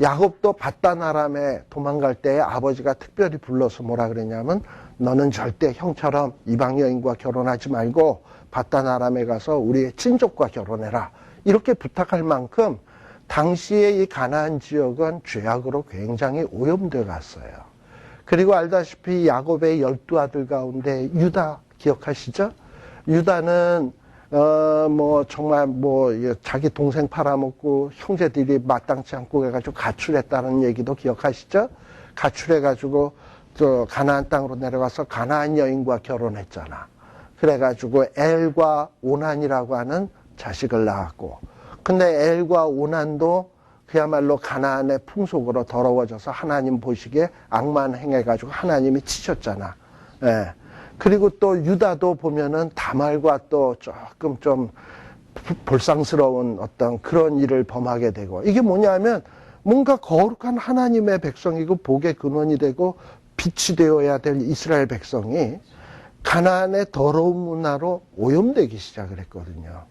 야곱도 바단 아람에 도망갈 때 아버지가 특별히 불러서 뭐라 그랬냐면, 너는 절대 형처럼 이방 여인과 결혼하지 말고 바단 아람에 가서 우리의 친족과 결혼해라. 이렇게 부탁할 만큼 당시에 이 가나안 지역은 죄악으로 굉장히 오염되어 갔어요. 그리고 알다시피 야곱의 12아들 가운데 유다 기억하시죠? 유다는 정말 자기 동생 팔아먹고 형제들이 마땅치 않고 해가지고 가출했다는 얘기도 기억하시죠? 가출해가지고 가나안 땅으로 내려가서 가나안 여인과 결혼했잖아. 그래가지고 엘과 오난이라고 하는 자식을 낳았고, 근데 엘과 오난도 그야말로 가나안의 풍속으로 더러워져서 하나님 보시기에 악만 행해가지고 하나님이 치셨잖아. 예. 그리고 또 유다도 보면은 다말과 또 조금 좀 볼상스러운 어떤 그런 일을 범하게 되고, 이게 뭐냐면 뭔가 거룩한 하나님의 백성이고 복의 근원이 되고 빛이 되어야 될 이스라엘 백성이 가나안의 더러운 문화로 오염되기 시작을 했거든요.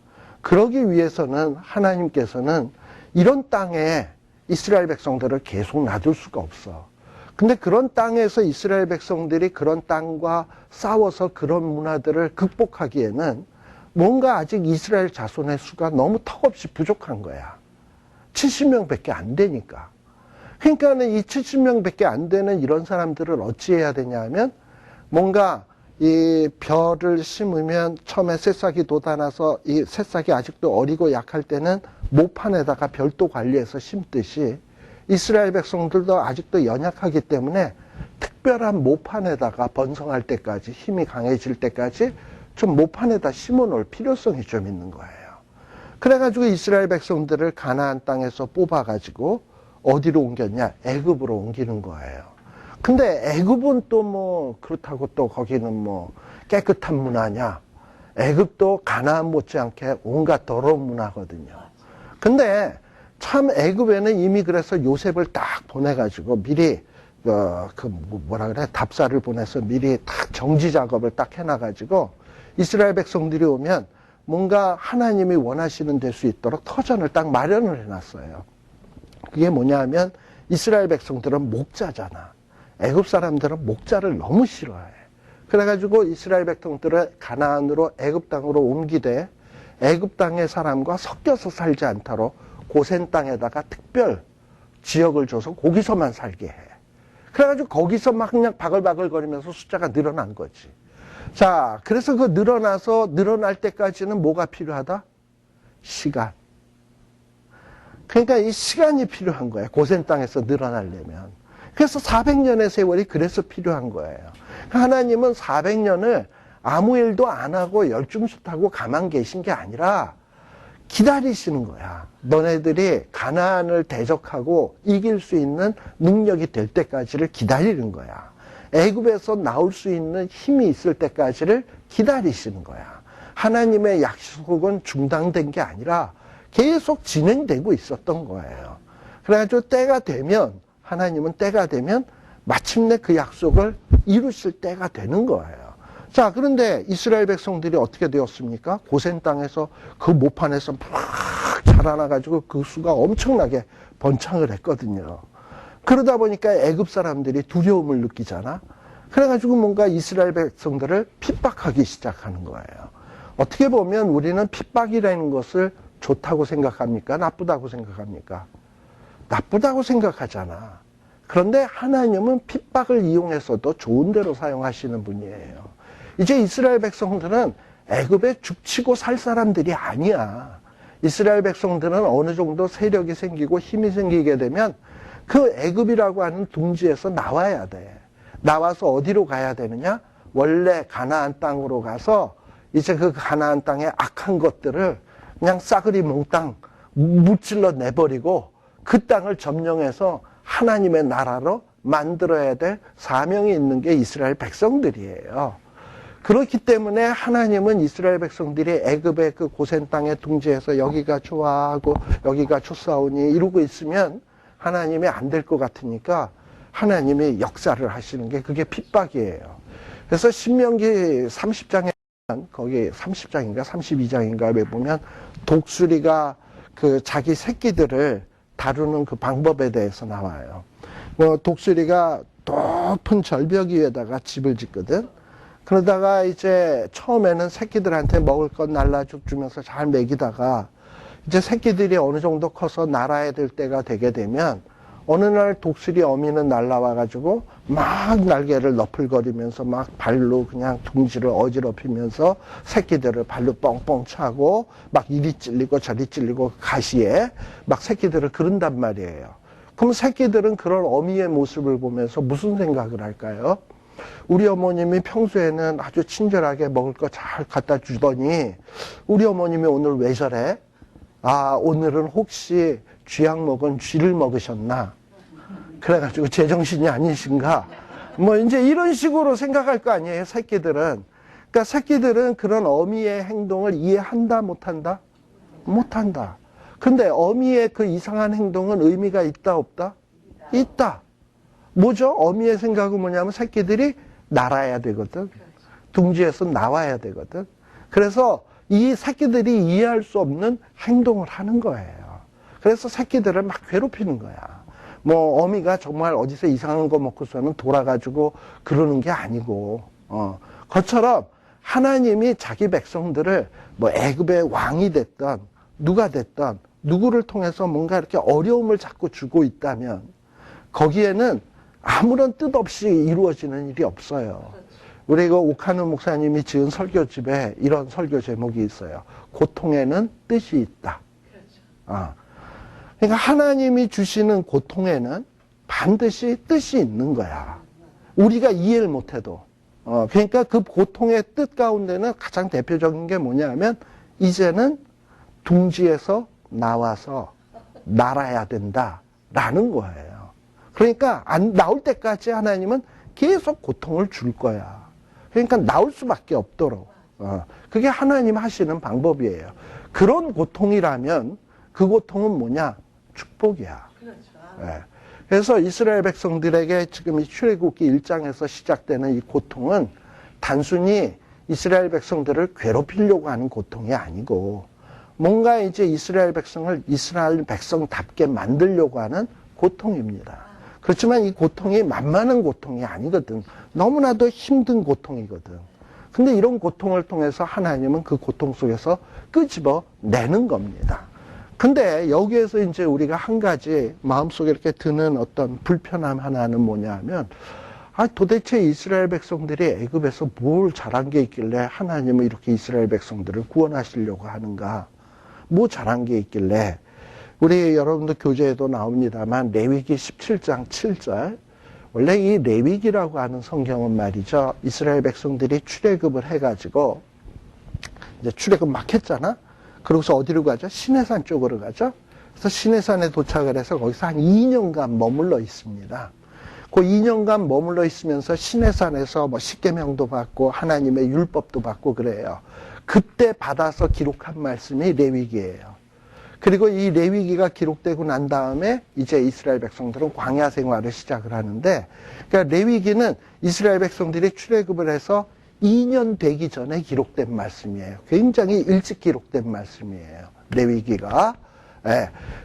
그러기 위해서는 하나님께서는 이런 땅에 이스라엘 백성들을 계속 놔둘 수가 없어. 근데 그런 땅에서 이스라엘 백성들이 그런 땅과 싸워서 그런 문화들을 극복하기에는 뭔가 아직 이스라엘 자손의 수가 너무 턱없이 부족한 거야. 70명밖에 안 되니까. 그러니까는 이 70명밖에 안 되는 이런 사람들을 어찌해야 되냐 하면 뭔가 이 벼를 심으면 처음에 새싹이 돋아나서 이 새싹이 아직도 어리고 약할 때는 모판에다가 별도 관리해서 심듯이 이스라엘 백성들도 아직도 연약하기 때문에 특별한 모판에다가 번성할 때까지 힘이 강해질 때까지 좀 모판에다 심어 놓을 필요성이 좀 있는 거예요. 그래가지고 이스라엘 백성들을 가나안 땅에서 뽑아가지고 어디로 옮겼냐? 애굽으로 옮기는 거예요. 근데 애굽은 또 뭐 그렇다고 또 거기는 뭐 깨끗한 문화냐? 애굽도 가나안 못지않게 온갖 더러운 문화거든요. 근데 참 애굽에는 이미 그래서 요셉을 딱 보내가지고 미리 답사를 보내서 미리 딱 정지 작업을 딱 해놔가지고 이스라엘 백성들이 오면 뭔가 하나님이 원하시는 될 수 있도록 터전을 딱 마련을 해놨어요. 그게 뭐냐 하면 이스라엘 백성들은 목자잖아. 애굽 사람들은 목자를 너무 싫어해. 그래가지고 이스라엘 백성들을 가나안으로 애굽 땅으로 옮기되 애굽 땅의 사람과 섞여서 살지 않도록 고센 땅에다가 특별 지역을 줘서 거기서만 살게 해. 그래가지고 거기서 막 그냥 바글바글 거리면서 숫자가 늘어난 거지. 자, 그래서 그 늘어날 때까지는 뭐가 필요하다? 시간. 그러니까 이 시간이 필요한 거예요. 고센 땅에서 늘어나려면. 그래서 400년의 세월이 그래서 필요한 거예요. 하나님은 400년을 아무 일도 안 하고 열중수타고 가만 계신 게 아니라 기다리시는 거야. 너네들이 가나안을 대적하고 이길 수 있는 능력이 될 때까지를 기다리는 거야. 애굽에서 나올 수 있는 힘이 있을 때까지를 기다리시는 거야. 하나님의 약속은 중단된 게 아니라 계속 진행되고 있었던 거예요. 그래가지고 때가 되면 하나님은 때가 되면 마침내 그 약속을 이루실 때가 되는 거예요. 자, 그런데 이스라엘 백성들이 어떻게 되었습니까? 고센 땅에서 그 모판에서 막 자라나가지고 그 수가 엄청나게 번창을 했거든요. 그러다 보니까 애굽 사람들이 두려움을 느끼잖아. 그래가지고 뭔가 이스라엘 백성들을 핍박하기 시작하는 거예요. 어떻게 보면 우리는 핍박이라는 것을 좋다고 생각합니까? 나쁘다고 생각합니까? 나쁘다고 생각하잖아. 그런데 하나님은 핍박을 이용해서도 좋은 대로 사용하시는 분이에요. 이제 이스라엘 백성들은 애굽에 죽치고 살 사람들이 아니야. 이스라엘 백성들은 어느 정도 세력이 생기고 힘이 생기게 되면 그 애굽이라고 하는 둥지에서 나와야 돼. 나와서 어디로 가야 되느냐? 원래 가나안 땅으로 가서 이제 그 가나안 땅의 악한 것들을 그냥 싸그리 몽땅 무찔러 내버리고 그 땅을 점령해서 하나님의 나라로 만들어야 될 사명이 있는 게 이스라엘 백성들이에요. 그렇기 때문에 하나님은 이스라엘 백성들이 애굽의 그 고센 땅의 둥지에서 여기가 좋아하고 여기가 좋사오니 이러고 있으면 하나님이 안 될 것 같으니까 하나님이 역사를 하시는 게 그게 핍박이에요. 그래서 신명기 30장에 거기 30장인가 32장인가에 보면 독수리가 그 자기 새끼들을 다루는 그 방법에 대해서 나와요. 독수리가 높은 절벽 위에다가 집을 짓거든. 그러다가 이제 처음에는 새끼들한테 먹을 것 날라주면서 잘 먹이다가 이제 새끼들이 어느 정도 커서 날아야 될 때가 되게 되면 어느 날 독수리 어미는 날라와가지고 막 날개를 너풀거리면서 막 발로 그냥 둥지를 어지럽히면서 새끼들을 발로 뻥뻥 차고 막 이리 찔리고 저리 찔리고 가시에 막 새끼들을 그른단 말이에요. 그럼 새끼들은 그런 어미의 모습을 보면서 무슨 생각을 할까요? 우리 어머님이 평소에는 아주 친절하게 먹을 거 잘 갖다 주더니 우리 어머님이 오늘 왜 저래? 아, 오늘은 혹시 쥐약 먹은 쥐를 먹으셨나? 그래가지고 제정신이 아니신가? 뭐 이제 이런 식으로 생각할 거 아니에요, 새끼들은. 그러니까 새끼들은 그런 어미의 행동을 이해한다, 못한다? 못한다. 근데 어미의 그 이상한 행동은 의미가 있다, 없다? 있다. 뭐죠? 어미의 생각은 뭐냐면 새끼들이 날아야 되거든. 둥지에서 나와야 되거든. 그래서 이 새끼들이 이해할 수 없는 행동을 하는 거예요. 그래서 새끼들을 막 괴롭히는 거야. 뭐 어미가 정말 어디서 이상한 거 먹고서는 돌아가지고 그러는 게 아니고, 그것처럼 하나님이 자기 백성들을 뭐 애굽의 왕이 됐던 누가 됐던 누구를 통해서 뭔가 이렇게 어려움을 자꾸 주고 있다면 거기에는 아무런 뜻 없이 이루어지는 일이 없어요. 우리 그 오카누 목사님이 지은 설교집에 이런 설교 제목이 있어요. 고통에는 뜻이 있다. 그러니까 하나님이 주시는 고통에는 반드시 뜻이 있는 거야. 우리가 이해를 못해도. 그러니까 그 고통의 뜻 가운데는 가장 대표적인 게 뭐냐면 이제는 둥지에서 나와서 날아야 된다라는 거예요. 그러니까 안 나올 때까지 하나님은 계속 고통을 줄 거야. 그러니까 나올 수밖에 없도록. 그게 하나님 하시는 방법이에요. 그런 고통이라면 그 고통은 뭐냐? 축복이야. 그렇죠. 그래서 이스라엘 백성들에게 지금 이 출애굽기 1장에서 시작되는 이 고통은 단순히 이스라엘 백성들을 괴롭히려고 하는 고통이 아니고 뭔가 이제 이스라엘 백성을 이스라엘 백성답게 만들려고 하는 고통입니다. 그렇지만 이 고통이 만만한 고통이 아니거든. 너무나도 힘든 고통이거든. 근데 이런 고통을 통해서 하나님은 그 고통 속에서 끄집어 내는 겁니다. 근데 여기에서 이제 우리가 한 가지 마음속에 이렇게 드는 어떤 불편함 하나는 뭐냐 하면, 도대체 이스라엘 백성들이 애굽에서 뭘 잘한 게 있길래 하나님은 이렇게 이스라엘 백성들을 구원하시려고 하는가? 뭐 잘한 게 있길래? 우리 여러분들 교재에도 나옵니다만 레위기 17장 7절, 원래 이 레위기라고 하는 성경은 말이죠, 이스라엘 백성들이 출애굽을 해가지고 이제 출애굽 막 했잖아. 그러고서 어디로 가죠? 시내산 쪽으로 가죠. 그래서 시내산에 도착을 해서 거기서 한 2년간 머물러 있습니다. 그 2년간 머물러 있으면서 시내산에서 뭐 십계명도 받고 하나님의 율법도 받고 그래요. 그때 받아서 기록한 말씀이 레위기예요. 그리고 이 레위기가 기록되고 난 다음에 이제 이스라엘 백성들은 광야 생활을 시작을 하는데, 그러니까 레위기는 이스라엘 백성들이 출애굽을 해서 2년 되기 전에 기록된 말씀이에요. 굉장히 일찍 기록된 말씀이에요. 레위기가.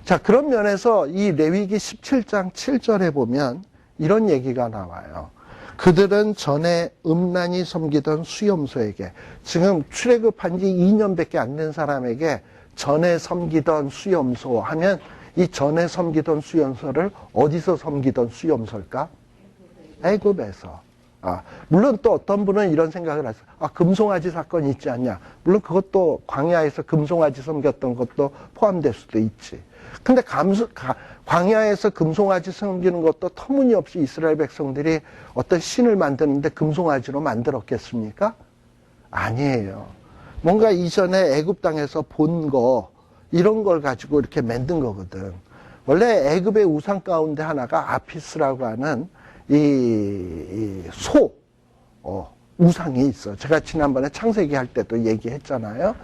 자, 그런 면에서 이 레위기 17장 7절에 보면 이런 얘기가 나와요. 그들은 전에 음란히 섬기던 수염소에게, 지금 출애굽한 지 2년밖에 안 된 사람에게 전에 섬기던 수염소 하면, 이 전에 섬기던 수염소를 어디서 섬기던 수염소일까? 애굽에서. 물론 또 어떤 분은 이런 생각을 하세요. 금송아지 사건이 있지 않냐. 물론 그것도 광야에서 금송아지 섬겼던 것도 포함될 수도 있지. 근데 광야에서 금송아지 섬기는 것도 터무니없이 이스라엘 백성들이 어떤 신을 만드는데 금송아지로 만들었겠습니까? 아니에요. 뭔가 이전에 애굽 땅에서 본 거, 이런 걸 가지고 이렇게 만든 거거든. 원래 애굽의 우상 가운데 하나가 아피스라고 하는 이 소, 우상이 있어. 제가 지난번에 창세기 할 때도 얘기했잖아요.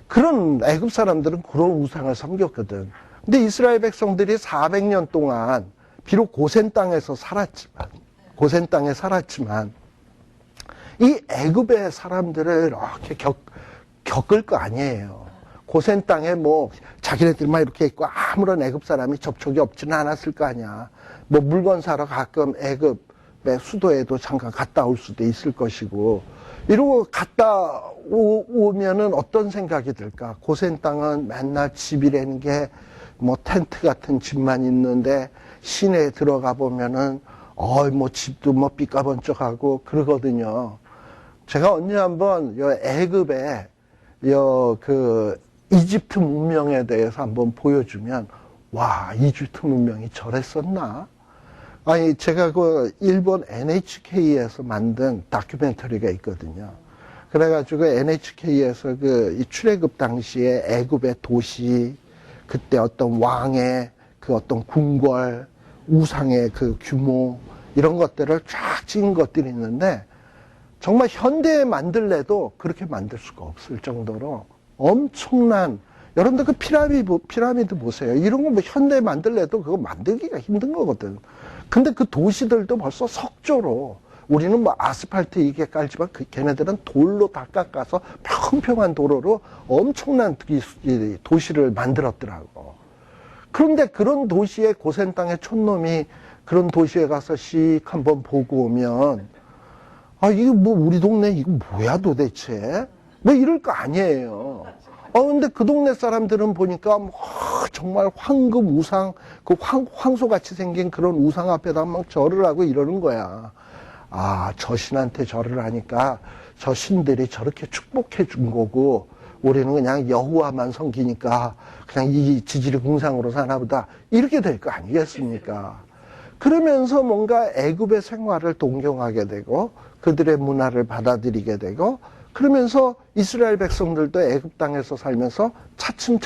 그런 애굽 사람들은 그런 우상을 섬겼거든. 근데 이스라엘 백성들이 400년 동안 비록 고센 땅에 살았지만 이 애굽의 사람들을 이렇게 겪을 거 아니에요. 고센 땅에 뭐 자기네들만 이렇게 있고 아무런 애굽 사람이 접촉이 없지는 않았을 거 아니야. 뭐 물건 사러 가끔 애굽의 수도에도 잠깐 갔다 올 수도 있을 것이고, 이러고 갔다 오면은 어떤 생각이 들까? 고센 땅은 맨날 집이라는 게 뭐 텐트 같은 집만 있는데 시내에 들어가 보면은 뭐 집도 뭐 삐까번쩍하고 그러거든요. 제가 언제 한번 애굽의 그 이집트 문명에 대해서 한번 보여주면, 와, 이집트 문명이 저랬었나? 아니, 제가 그 일본 NHK에서 만든 다큐멘터리가 있거든요. 그래가지고 NHK에서 그 출애굽 당시에 애굽의 도시, 그때 어떤 왕의 그 어떤 궁궐, 우상의 그 규모, 이런 것들을 쫙 찍은 것들이 있는데, 정말 현대에 만들래도 그렇게 만들 수가 없을 정도로 엄청난, 여러분들 그 피라미드 보세요. 이런 거 뭐 현대에 만들래도 그거 만들기가 힘든 거거든. 근데 그 도시들도 벌써 석조로 우리는 뭐 아스팔트 이게 깔지만 걔네들은 돌로 다 깎아서 평평한 도로로 엄청난 이 도시를 만들었더라고. 그런데 그런 도시에 고센 땅의 촌놈이 그런 도시에 가서 씩 한번 보고 오면 아, 이게 뭐 우리 동네 이거 뭐야 도대체? 뭐 이럴 거 아니에요. 근데 그 동네 사람들은 보니까 뭐 정말 황금 우상, 그 황소같이 생긴 그런 우상 앞에다 막 절을 하고 이러는 거야. 아, 저 신한테 절을 하니까 저 신들이 저렇게 축복해 준 거고 우리는 그냥 여호와만 섬기니까 그냥 이 지지리 궁상으로 사나 보다. 이렇게 될 거 아니겠습니까? 그러면서 뭔가 애굽의 생활을 동경하게 되고 그들의 문화를 받아들이게 되고 그러면서 이스라엘 백성들도 애굽 땅에서 살면서 차츰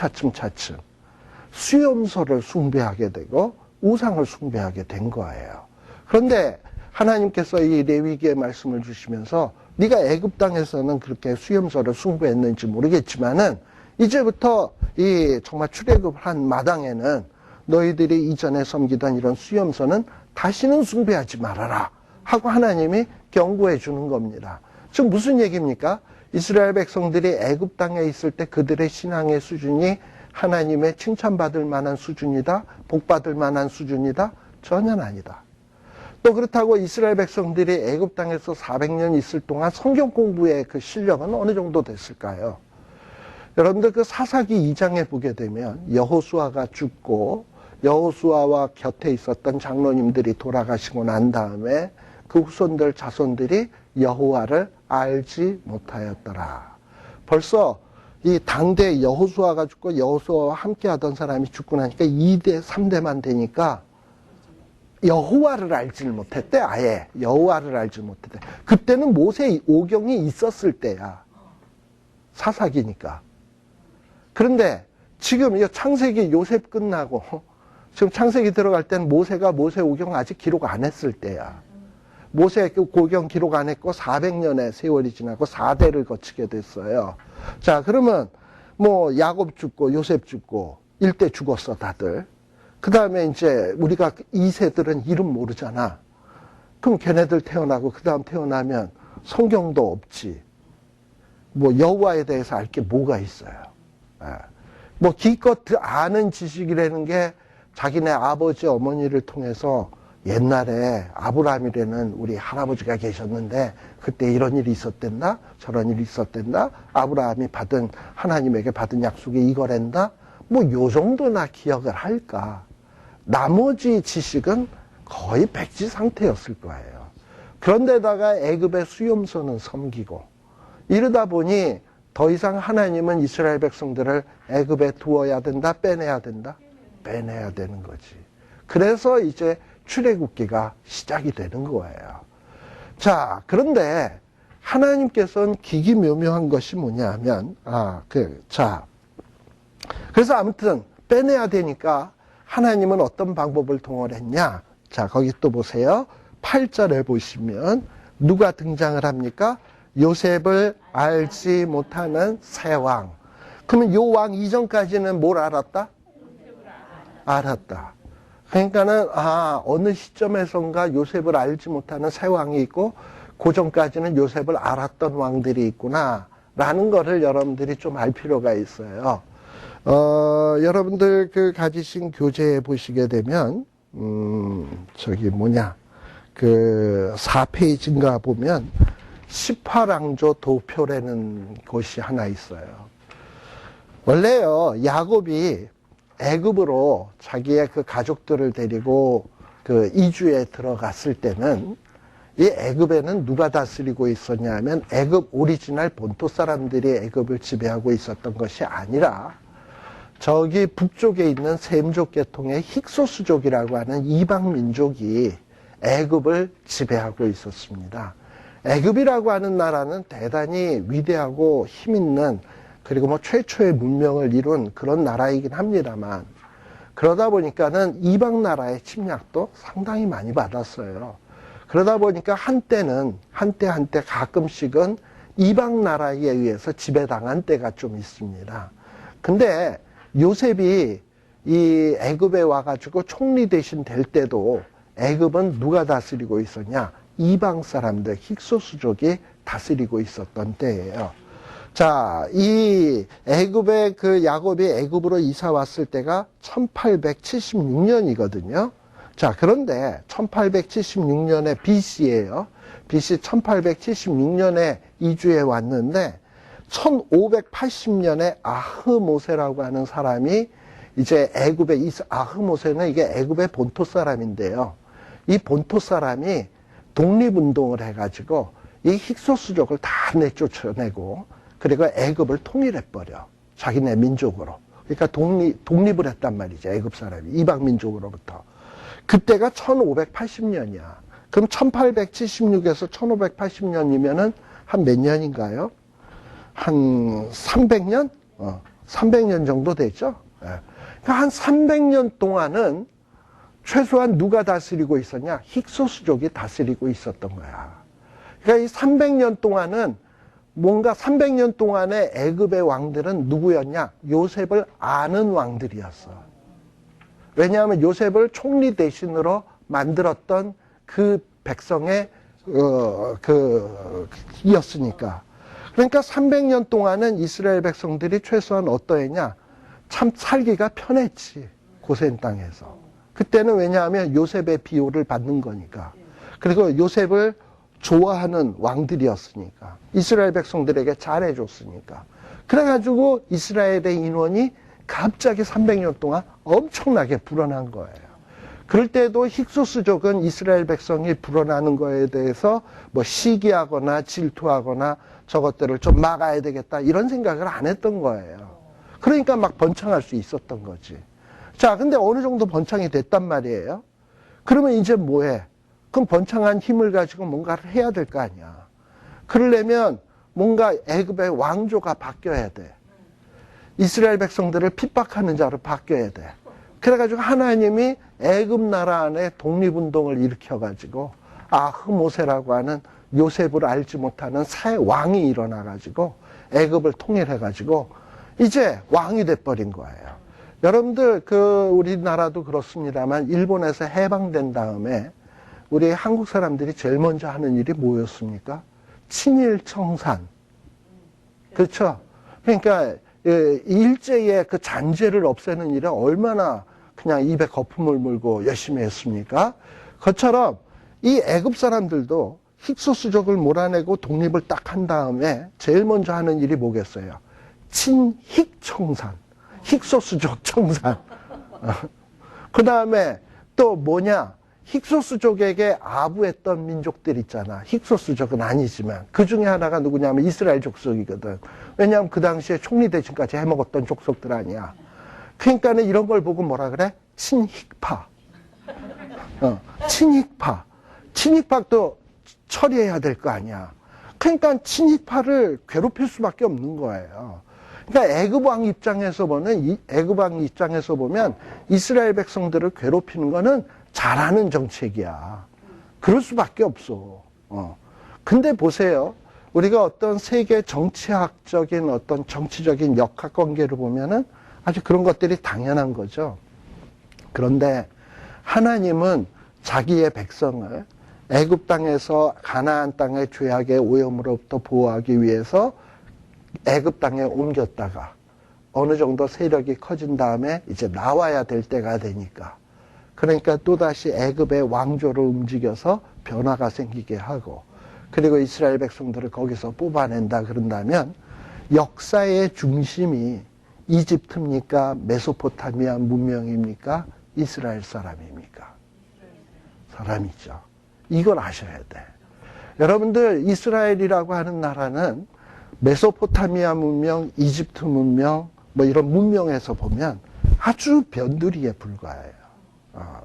수염소를 숭배하게 되고 우상을 숭배하게 된 거예요. 그런데 하나님께서 이 레위기의 말씀을 주시면서 네가 애굽 땅에서는 그렇게 수염소를 숭배했는지 모르겠지만은 이제부터 이 정말 출애굽을 한 마당에는 너희들이 이전에 섬기던 이런 수염소는 다시는 숭배하지 말아라 하고 하나님이 경고해 주는 겁니다. 지금 무슨 얘기입니까? 이스라엘 백성들이 애굽 땅에 있을 때 그들의 신앙의 수준이 하나님의 칭찬받을 만한 수준이다? 복받을 만한 수준이다? 전혀 아니다. 또 그렇다고 이스라엘 백성들이 애굽 땅에서 400년 있을 동안 성경 공부의 그 실력은 어느 정도 됐을까요? 여러분들 그 사사기 2장에 보게 되면 여호수아가 죽고 여호수아와 곁에 있었던 장로님들이 돌아가시고 난 다음에 그 후손들 자손들이 여호와를 알지 못하였더라. 벌써 이 당대 여호수아가 죽고 여호수아와 함께 하던 사람이 죽고 나니까 2대 3대만 되니까 여호와를 알지를 못했대. 아예 여호와를 알지 못했대. 그때는 모세 오경이 있었을 때야. 사사기니까. 그런데 지금 이 창세기 요셉 끝나고 지금 창세기 들어갈 때는 모세가 모세 오경 아직 기록 안 했을 때야. 모세 오경 기록 안 했고 400년의 세월이 지나고 4대를 거치게 됐어요. 자, 그러면 뭐 야곱 죽고 요셉 죽고 일대 죽었어 다들. 그 다음에 이제 우리가 2세들은 이름 모르잖아. 그럼 걔네들 태어나고 그 다음 태어나면 성경도 없지. 뭐 여호와에 대해서 알 게 뭐가 있어요. 뭐 기껏 아는 지식이라는 게 자기네 아버지 어머니를 통해서 옛날에 아브라함이라는 우리 할아버지가 계셨는데 그때 이런 일이 있었댄다 저런 일이 있었댄다 아브라함이 하나님에게 받은 약속이 이거랜다 뭐 요 정도나 기억을 할까. 나머지 지식은 거의 백지 상태였을 거예요. 그런데다가 애굽의 수염소는 섬기고 이러다 보니 더 이상 하나님은 이스라엘 백성들을 애굽에 두어야 된다 빼내야 된다 빼내야 되는 거지. 그래서 이제 출애굽기가 시작이 되는 거예요. 자, 그런데 하나님께서는 기기묘묘한 것이 뭐냐면 그래서 아무튼 빼내야 되니까 하나님은 어떤 방법을 동원했냐. 자, 거기 또 보세요. 8절에 보시면 누가 등장을 합니까? 요셉을 알지 못하는 새 왕. 그러면 요 왕 이전까지는 뭘 알았다? 알았다. 그러니까는 어느 시점에선가 요셉을 알지 못하는 새 왕이 있고 그 전까지는 요셉을 알았던 왕들이 있구나 라는 거를 여러분들이 좀 알 필요가 있어요. 여러분들 그 가지신 교재에 보시게 되면 그 4페이지인가 보면 18왕조 도표라는 곳이 하나 있어요. 원래요 야곱이 애굽으로 자기의 그 가족들을 데리고 그 이주에 들어갔을 때는 이 애굽에는 누가 다스리고 있었냐면 애굽 오리지널 본토 사람들이 애굽을 지배하고 있었던 것이 아니라 저기 북쪽에 있는 셈족 계통의 힉소스족이라고 하는 이방 민족이 애굽을 지배하고 있었습니다. 애굽이라고 하는 나라는 대단히 위대하고 힘있는 그리고 뭐 최초의 문명을 이룬 그런 나라이긴 합니다만 그러다 보니까는 이방 나라의 침략도 상당히 많이 받았어요. 그러다 보니까 한때 가끔씩은 이방 나라에 의해서 지배당한 때가 좀 있습니다. 근데 요셉이 이 애굽에 와가지고 총리 대신 될 때도 애굽은 누가 다스리고 있었냐? 이방 사람들, 힉소스족이 다스리고 있었던 때예요. 자, 이 애굽의 그 야곱이 애굽으로 이사 왔을 때가 1876년이거든요. 자, 그런데 1876년에 BC예요. BC 1876년에 이주해 왔는데 1580년에 아흐모세라고 하는 사람이 이제 애굽의 아흐모세는 이게 애굽의 본토 사람인데요. 이 본토 사람이 독립운동을 해가지고 이 힉소스족을 다 내쫓아내고 그리고 애굽을 통일해버려. 자기네 민족으로. 그러니까 독립을 했단 말이죠. 애굽 사람이. 이방 민족으로부터. 그때가 1580년이야. 그럼 1876에서 1580년이면은 한 몇 년인가요? 한 300년? 300년 정도 되죠? 그러니까 한 300년 동안은 최소한 누가 다스리고 있었냐? 힉소스족이 다스리고 있었던 거야. 그러니까 이 300년 동안은 뭔가 300년 동안의 애굽의 왕들은 누구였냐? 요셉을 아는 왕들이었어. 왜냐하면 요셉을 총리 대신으로 만들었던 그 백성의 이었으니까. 그러니까 300년 동안은 이스라엘 백성들이 최소한 어떠했냐? 참 살기가 편했지. 고센 땅에서. 그때는 왜냐하면 요셉의 비호를 받는 거니까. 그리고 요셉을 좋아하는 왕들이었으니까. 이스라엘 백성들에게 잘해줬으니까. 그래가지고 이스라엘의 인원이 갑자기 300년 동안 엄청나게 불어난 거예요. 그럴 때도 힉소스족은 이스라엘 백성이 불어나는 거에 대해서 뭐 시기하거나 질투하거나 저것들을 좀 막아야 되겠다 이런 생각을 안 했던 거예요. 그러니까 막 번창할 수 있었던 거지. 자, 근데 어느 정도 번창이 됐단 말이에요. 그러면 이제 뭐해? 그럼 번창한 힘을 가지고 뭔가를 해야 될 거 아니야. 그러려면 뭔가 애굽의 왕조가 바뀌어야 돼. 이스라엘 백성들을 핍박하는 자로 바뀌어야 돼. 그래가지고 하나님이 애굽 나라 안에 독립운동을 일으켜가지고 아흐모세라고 하는 요셉을 알지 못하는 새 왕이 일어나가지고 애굽을 통일해가지고 이제 왕이 돼버린 거예요. 여러분들 우리나라도 그렇습니다만 일본에서 해방된 다음에 우리 한국 사람들이 제일 먼저 하는 일이 뭐였습니까? 친일청산. 그렇죠? 그러니까 일제의 그 잔재를 없애는 일에 얼마나 그냥 입에 거품을 물고 열심히 했습니까? 그것처럼 이 애굽 사람들도 힉소스족을 몰아내고 독립을 딱 한 다음에 제일 먼저 하는 일이 뭐겠어요? 친힉청산. 힉소스족 청산. 그 다음에 또 뭐냐? 힉소스족에게 아부했던 민족들 있잖아. 힉소스족은 아니지만 그 중에 하나가 누구냐면 이스라엘 족속이거든. 왜냐하면 그 당시에 총리 대신까지 해먹었던 족속들 아니야. 그러니까는 이런 걸 보고 뭐라 그래? 친힉파. 친힉파. 친힉파도 처리해야 될 거 아니야. 그러니까 친힉파를 괴롭힐 수밖에 없는 거예요. 그러니까 애굽 왕 입장에서 보면 이스라엘 백성들을 괴롭히는 거는 잘하는 정책이야. 그럴 수밖에 없어. 근데 보세요. 우리가 어떤 세계 정치학적인 어떤 정치적인 역학관계를 보면은 아주 그런 것들이 당연한 거죠. 그런데 하나님은 자기의 백성을 애굽 땅에서 가나안 땅의 죄악의 오염으로부터 보호하기 위해서 애굽 땅에 옮겼다가 어느 정도 세력이 커진 다음에 이제 나와야 될 때가 되니까 그러니까 또다시 애굽의 왕조를 움직여서 변화가 생기게 하고 그리고 이스라엘 백성들을 거기서 뽑아낸다 그런다면 역사의 중심이 이집트입니까? 메소포타미아 문명입니까? 이스라엘 사람입니까? 사람이죠. 이걸 아셔야 돼. 여러분들 이스라엘이라고 하는 나라는 메소포타미아 문명, 이집트 문명 뭐 이런 문명에서 보면 아주 변두리에 불과해요.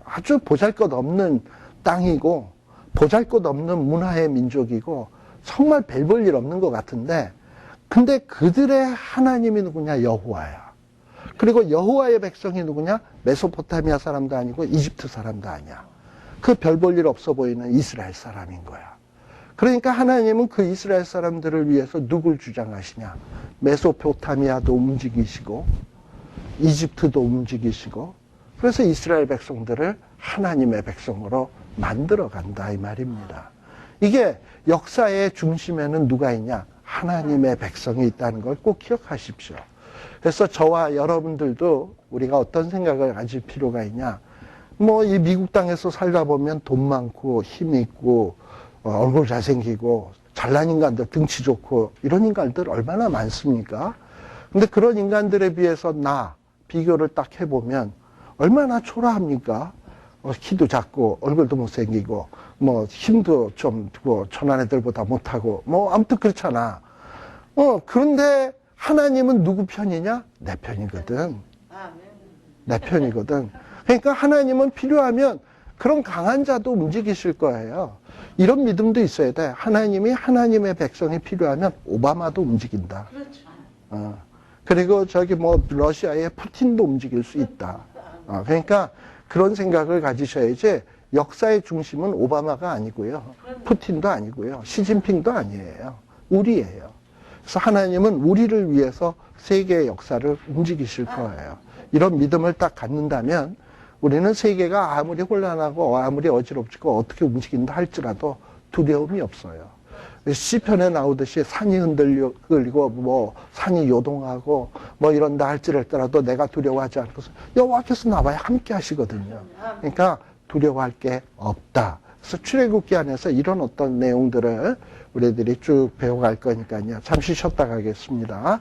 아주 보잘것없는 땅이고 보잘것없는 문화의 민족이고 정말 별 볼 일 없는 것 같은데 근데 그들의 하나님이 누구냐? 여호와야. 그리고 여호와의 백성이 누구냐? 메소포타미아 사람도 아니고 이집트 사람도 아니야. 그 별 볼 일 없어 보이는 이스라엘 사람인 거야. 그러니까 하나님은 그 이스라엘 사람들을 위해서 누굴 주장하시냐? 메소포타미아도 움직이시고 이집트도 움직이시고 그래서 이스라엘 백성들을 하나님의 백성으로 만들어 간다 이 말입니다. 이게 역사의 중심에는 누가 있냐? 하나님의 백성이 있다는 걸 꼭 기억하십시오. 그래서 저와 여러분들도 우리가 어떤 생각을 가질 필요가 있냐? 뭐 이 미국 땅에서 살다 보면 돈 많고 힘 있고 얼굴 잘생기고 잘난 인간들 등치 좋고 이런 인간들 얼마나 많습니까? 근데 그런 인간들에 비해서 비교를 딱 해보면 얼마나 초라합니까? 키도 작고 얼굴도 못생기고 뭐 힘도 좀 두고 천한 애들보다 못하고 뭐 아무튼 그렇잖아. 그런데 하나님은 누구 편이냐? 내 편이거든. 내 편이거든. 그러니까 하나님은 필요하면 그런 강한 자도 움직이실 거예요. 이런 믿음도 있어야 돼. 하나님이 하나님의 백성이 필요하면 오바마도 움직인다. 그렇죠. 그리고 저기 뭐 러시아의 푸틴도 움직일 수 있다. 그러니까 그런 생각을 가지셔야지 역사의 중심은 오바마가 아니고요. 푸틴도 아니고요. 시진핑도 아니에요. 우리예요. 그래서 하나님은 우리를 위해서 세계의 역사를 움직이실 거예요. 이런 믿음을 딱 갖는다면 우리는 세계가 아무리 혼란하고 아무리 어지럽고 어떻게 움직인다 할지라도 두려움이 없어요. 시편에 나오듯이 산이 흔들리고 뭐 산이 요동하고 뭐 이런다 할지라도 내가 두려워하지 않고 여호와께서 나와 함께 하시거든요. 그러니까 두려워할 게 없다. 그래서 출애굽기 안에서 이런 어떤 내용들을 우리들이 쭉 배워갈 거니까요. 잠시 쉬었다 가겠습니다.